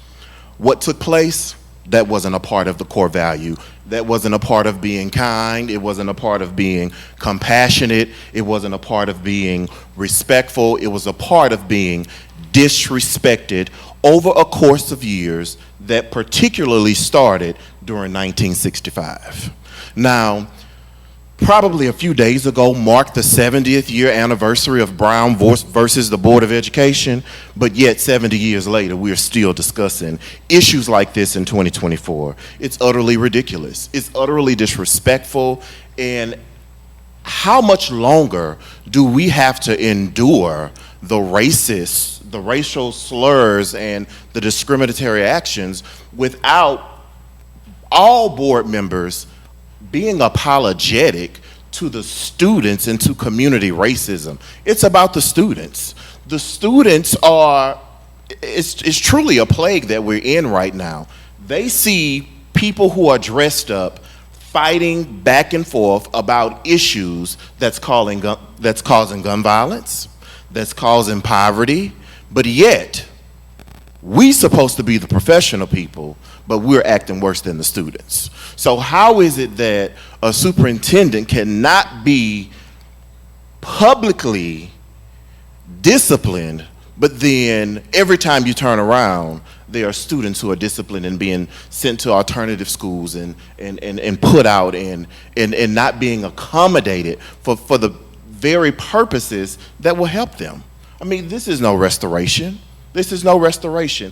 D: what took place, that wasn't a part of the core value. That wasn't a part of being kind. It wasn't a part of being compassionate. It wasn't a part of being respectful. It was a part of being disrespected over a course of years that particularly started during 1965. Now, probably a few days ago marked the 70th year anniversary of Brown versus the Board of Education, but yet 70 years later, we're still discussing issues like this in 2024. It's utterly ridiculous. It's utterly disrespectful. And how much longer do we have to endure the racial slurs and the discriminatory actions without all board members being apologetic to the students and to community racism? It's about the students. The students are, it's truly a plague that we're in right now. They see people who are dressed up fighting back and forth about issues that's causing gun violence, that's causing poverty, but yet we supposed to be the professional people, but we're acting worse than the students. So how is it that a superintendent cannot be publicly disciplined, but then every time you turn around, there are students who are disciplined and being sent to alternative schools and put out and not being accommodated for the very purposes that will help them? I mean, this is no restoration. This is no restoration.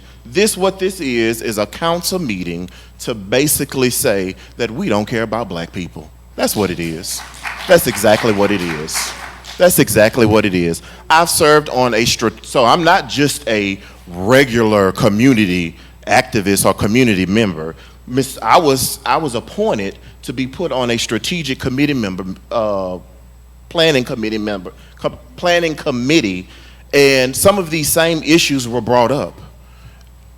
D: What this is a council meeting to basically say that we don't care about black people. That's what it is. That's exactly what it is. That's exactly what it is. I've served on so I'm not just a regular community activist or community member. I was appointed to be put on a strategic committee member, planning committee, and some of these same issues were brought up.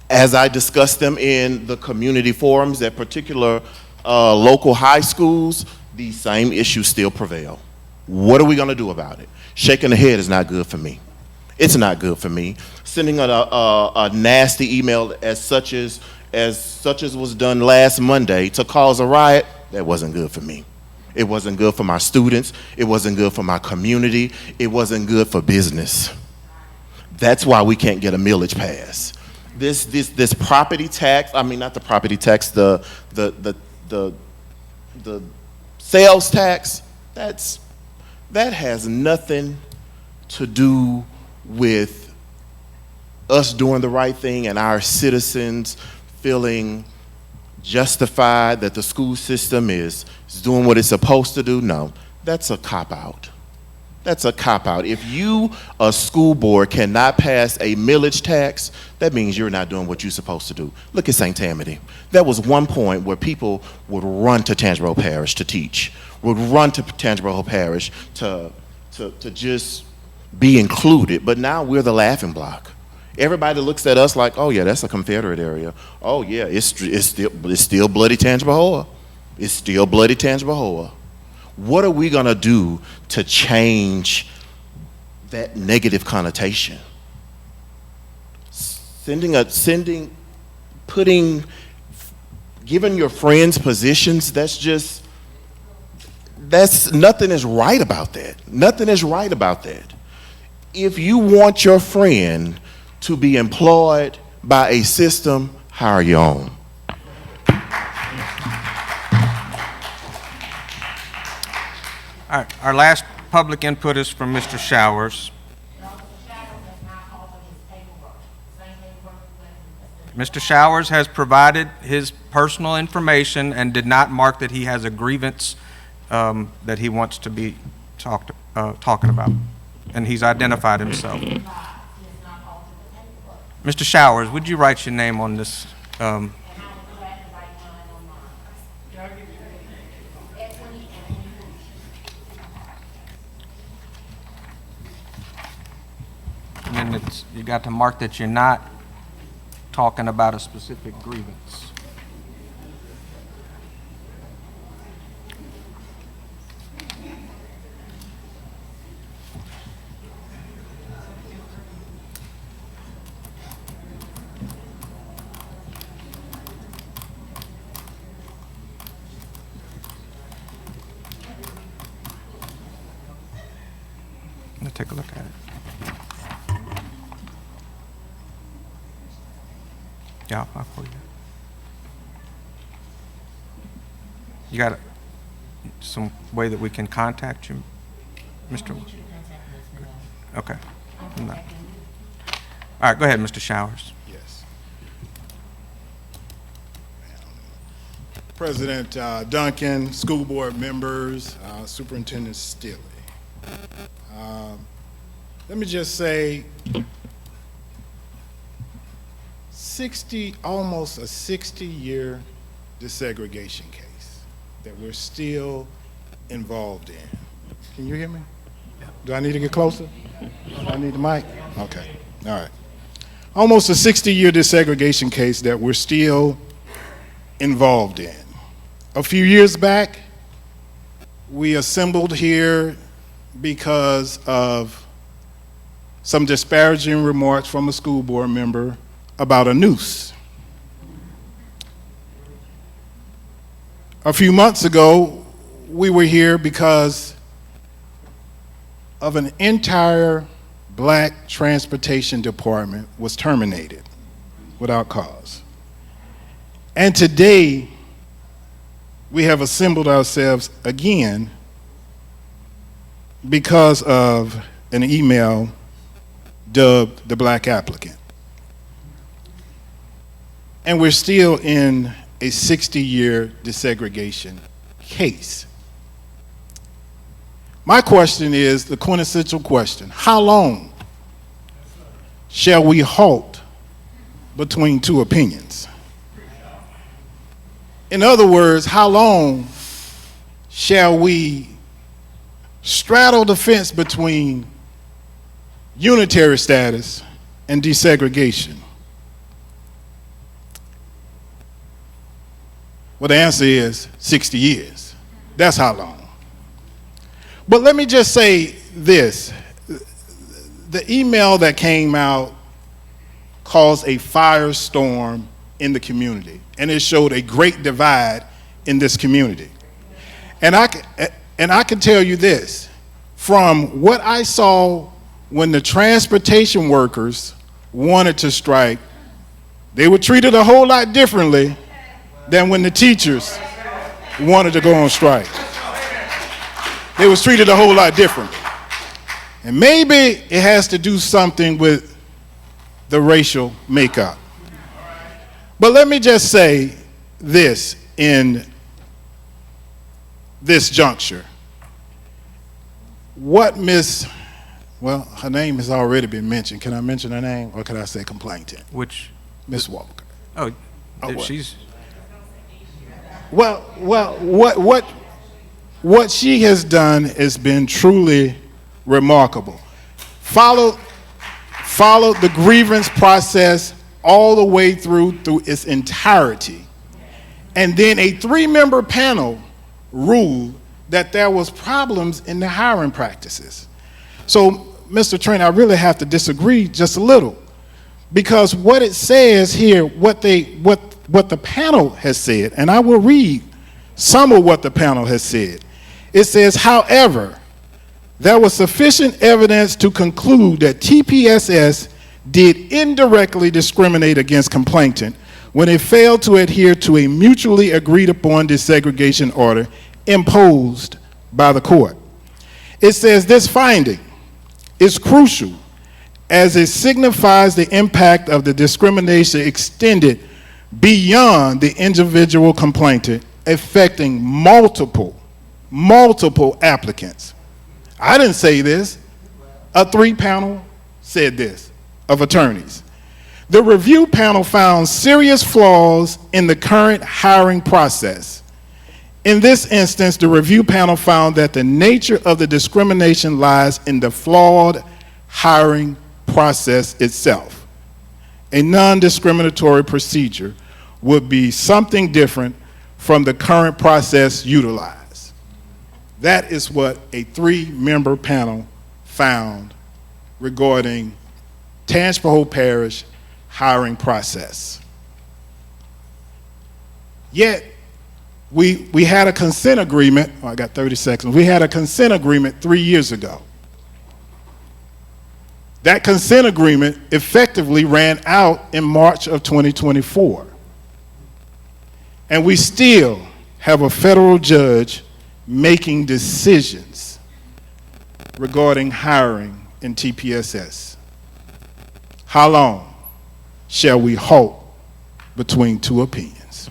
D: As I discussed them in the community forums at particular local high schools, these same issues still prevail. What are we going to do about it? Shaking the head is not good for me. It's not good for me. Sending a nasty email as such as was done last Monday to cause a riot, that wasn't good for me. It wasn't good for my students. It wasn't good for my community. It wasn't good for business. That's why we can't get a millage pass. This property tax, I mean, not the property tax, the sales tax, that has nothing to do with us doing the right thing and our citizens feeling justified that the school system is doing what it's supposed to do. No, that's a cop-out. That's a cop-out. If you, a school board, cannot pass a millage tax, that means you're not doing what you're supposed to do. Look at St. Tammany. There was one point where people would run to Tangi Parish to teach, would run to Tangi Parish to just be included, but now we're the laughing block. Everybody looks at us like, oh yeah, that's a Confederate area. Oh yeah, it's still bloody Tangipahoa. It's still bloody Tangipahoa. What are we gonna do to change that negative connotation? Giving your friends positions, nothing is right about that. Nothing is right about that. If you want your friend to be employed by a system, hire your own.
A: All right, our last public input is from Mr. Showers. Mr. Showers has provided his personal information and did not mark that he has a grievance that he wants to be talking about, and he's identified himself. Mr. Showers, would you write your name on this? And then you got to mark that you're not talking about a specific grievance. take a look at it. Yeah, I'll pull you. You got some way that we can contact you, Mr. Okay. No. All right, go ahead, Mr. Showers.
C: Yes. President Duncan, school board members, Superintendent Stilly. Let me just say, almost a 60-year desegregation case that we're still involved in. Can you hear me? Do I need to get closer? Do I need the mic? Okay, all right. Almost a 60-year desegregation case that we're still involved in. A few years back, we assembled here because of some disparaging remarks from a school board member about a noose. A few months ago, we were here because of an entire black transportation department was terminated without cause. And today, we have assembled ourselves again because of an email dubbed the black applicant. And we're still in a 60-year desegregation case. My question is the quintessential question: how long shall we halt between two opinions? In other words, how long shall we straddle the fence between unitary status and desegregation? Well, the answer is 60 years. That's how long. But let me just say this. The email that came out caused a firestorm in the community, and it showed a great divide in this community. And I can tell you this, from what I saw when the transportation workers wanted to strike, they were treated a whole lot differently than when the teachers wanted to go on strike. They was treated a whole lot differently. And maybe it has to do something with the racial makeup. But let me just say this in this juncture. What well, her name has already been mentioned. Can I mention her name, or can I say complainant?
A: Which?
C: Miss Walker.
A: Oh,
C: what?
A: she's...
C: Well, what she has done has been truly remarkable. Followed the grievance process all the way through its entirety. And then a 3-member panel ruled that there was problems in the hiring practices. So, Mr. Trent, I really have to disagree just a little, because what it says here, what the panel has said, and I will read some of what the panel has said. It says, however, there was sufficient evidence to conclude that TPSS did indirectly discriminate against complainant when it failed to adhere to a mutually agreed upon desegregation order imposed by the court. It says this finding is crucial as it signifies the impact of the discrimination extended beyond the individual complainant, affecting multiple applicants. I didn't say this. A 3-panel said this of attorneys. The review panel found serious flaws in the current hiring process. In this instance, the review panel found that the nature of the discrimination lies in the flawed hiring process itself. A non-discriminatory procedure would be something different from the current process utilized. That is what a 3-member panel found regarding Tangi Parish hiring process. Yet, we had a consent agreement, I got 30 seconds, we had a consent agreement 3 years ago. That consent agreement effectively ran out in March of 2024. And we still have a federal judge making decisions regarding hiring in TPSS. How long shall we halt between two opinions?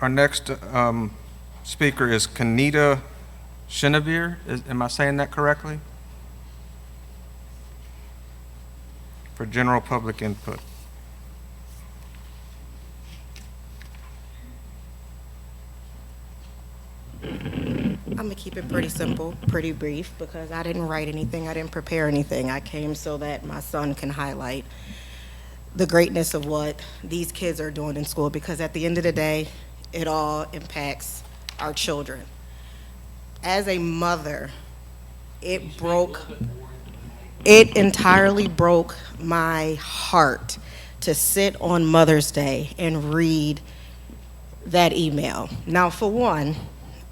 A: Our next speaker is Kanita Chenevere. Am I saying that correctly? For general public input.
G: I'm gonna keep it pretty simple, pretty brief, because I didn't write anything, I didn't prepare anything. I came so that my son can highlight the greatness of what these kids are doing in school, because at the end of the day, it all impacts our children. As a mother, it entirely broke my heart to sit on Mother's Day and read that email. Now, for one,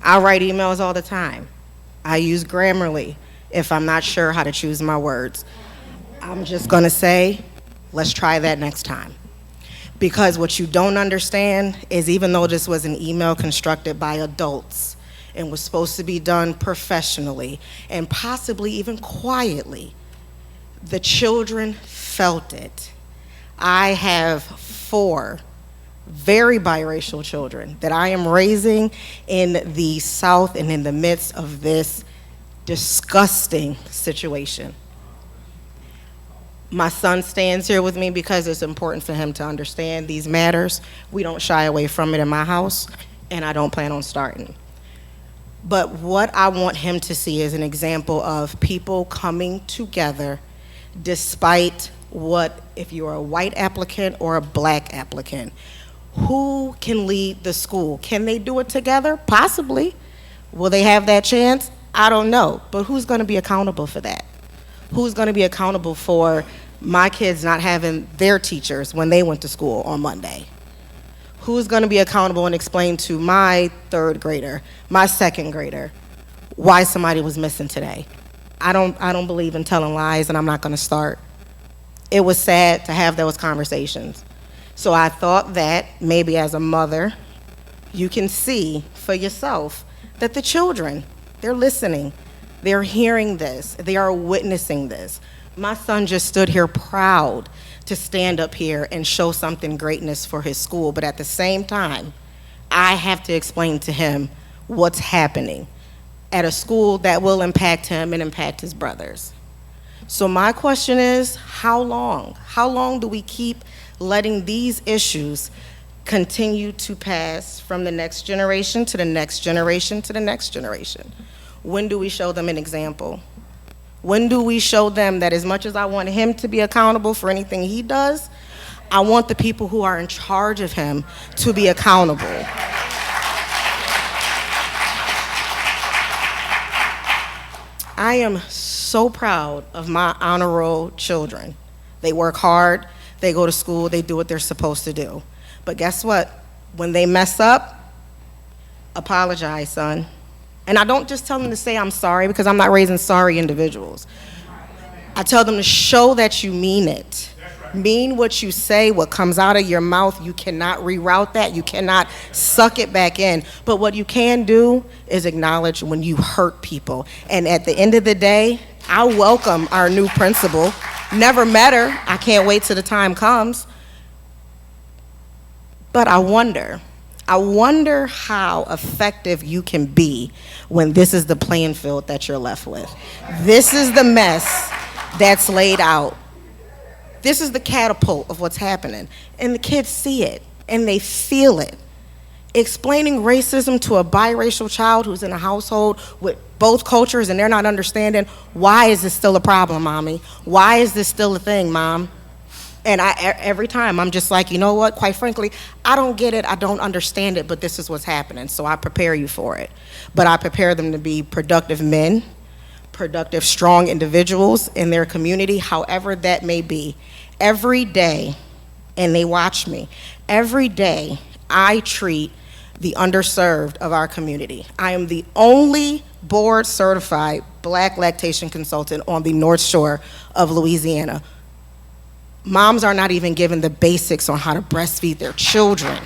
G: I write emails all the time. I use Grammarly if I'm not sure how to choose my words. I'm just gonna say, let's try that next time. Because what you don't understand is, even though this was an email constructed by adults and was supposed to be done professionally and possibly even quietly, the children felt it. I have 4 very biracial children that I am raising in the South and in the midst of this disgusting situation. My son stands here with me because it's important for him to understand these matters. We don't shy away from it in my house, and I don't plan on starting. But what I want him to see is an example of people coming together despite what, if you're a white applicant or a black applicant, who can lead the school? Can they do it together? Possibly. Will they have that chance? I don't know. But who's going to be accountable for that? Who's going to be accountable for my kids not having their teachers when they went to school on Monday? Who's going to be accountable and explain to my 3rd grader, my 2nd grader, why somebody was missing today? I don't believe in telling lies, and I'm not going to start. It was sad to have those conversations. So I thought that maybe as a mother, you can see for yourself that the children, they're listening. They're hearing this. They are witnessing this. My son just stood here proud to stand up here and show something greatness for his school, but at the same time, I have to explain to him what's happening at a school that will impact him and impact his brothers. So my question is, how long? How long do we keep letting these issues continue to pass from the next generation to the next generation to the next generation? When do we show them an example? When do we show them that as much as I want him to be accountable for anything he does, I want the people who are in charge of him to be accountable? I am so proud of my honor roll children. They work hard, they go to school, they do what they're supposed to do. But guess what? When they mess up, apologize, son. And I don't just tell them to say I'm sorry, because I'm not raising sorry individuals. I tell them to show that you mean it. Mean what you say, what comes out of your mouth. You cannot reroute that. You cannot suck it back in. But what you can do is acknowledge when you hurt people. And at the end of the day, I welcome our new principal. Never met her. I can't wait till the time comes. But I wonder how effective you can be when this is the playing field that you're left with. This is the mess that's laid out. This is the catapult of what's happening. And the kids see it, and they feel it. Explaining racism to a biracial child who's in a household with both cultures and they're not understanding, why is this still a problem, mommy? Why is this still a thing, mom? And every time I'm just like, you know what, quite frankly, I don't get it, I don't understand it, but this is what's happening, so I prepare you for it. But I prepare them to be productive men, productive, strong individuals in their community, however that may be. Every day and they watch me. Every day, I treat the underserved of our community. I am the only board-certified Black lactation consultant on the North Shore of Louisiana. Moms are not even given the basics on how to breastfeed their children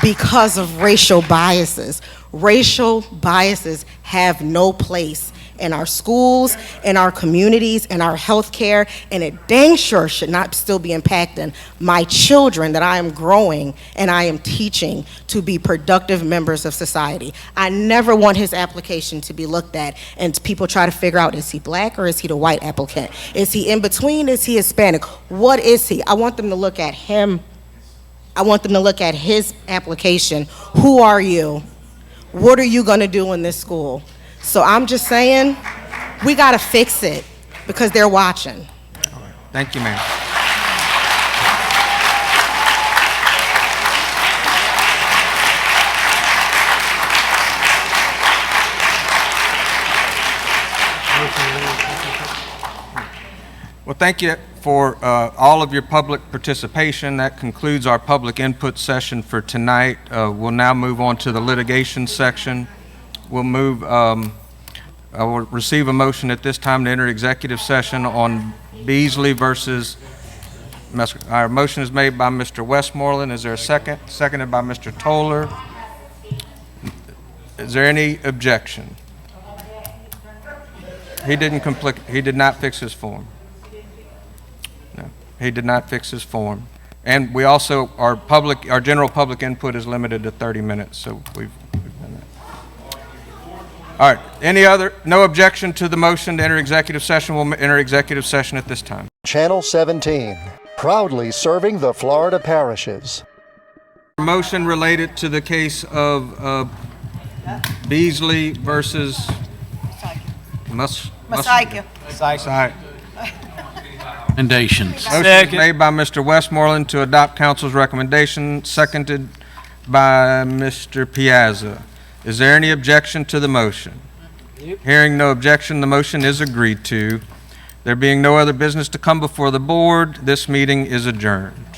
G: because of racial biases. Racial biases have no place in our schools, in our communities, in our healthcare, and it dang sure should not still be impacting my children that I am growing and I am teaching to be productive members of society. I never want his application to be looked at and people try to figure out, is he Black or is he the white applicant? Is he in between? Is he Hispanic? What is he? I want them to look at him. I want them to look at his application. Who are you? What are you gonna do in this school? So I'm just saying, we gotta fix it because they're watching.
A: Thank you, ma'am. Well, thank you for all of your public participation. That concludes our public input session for tonight. We'll now move on to the litigation section. We'll move, I will receive a motion at this time to enter executive session on Beasley versus, our motion is made by Mr. Westmoreland. Is there a second? Seconded by Mr. Toller. Is there any objection? He did not fix his form. No, he did not fix his form. And we also, our general public input is limited to 30 minutes, so we've done that. All right, no objection to the motion to enter executive session. We'll enter executive session at this time.
H: Channel 17, proudly serving the Florida parishes.
A: Motion related to the case of Beasley versus
N: Masika.
R: Recommendations.
A: Motion is made by Mr. Westmoreland to adopt council's recommendation, seconded by Mr. Piazza. Is there any objection to the motion? Hearing no objection, the motion is agreed to. There being no other business to come before the board, this meeting is adjourned.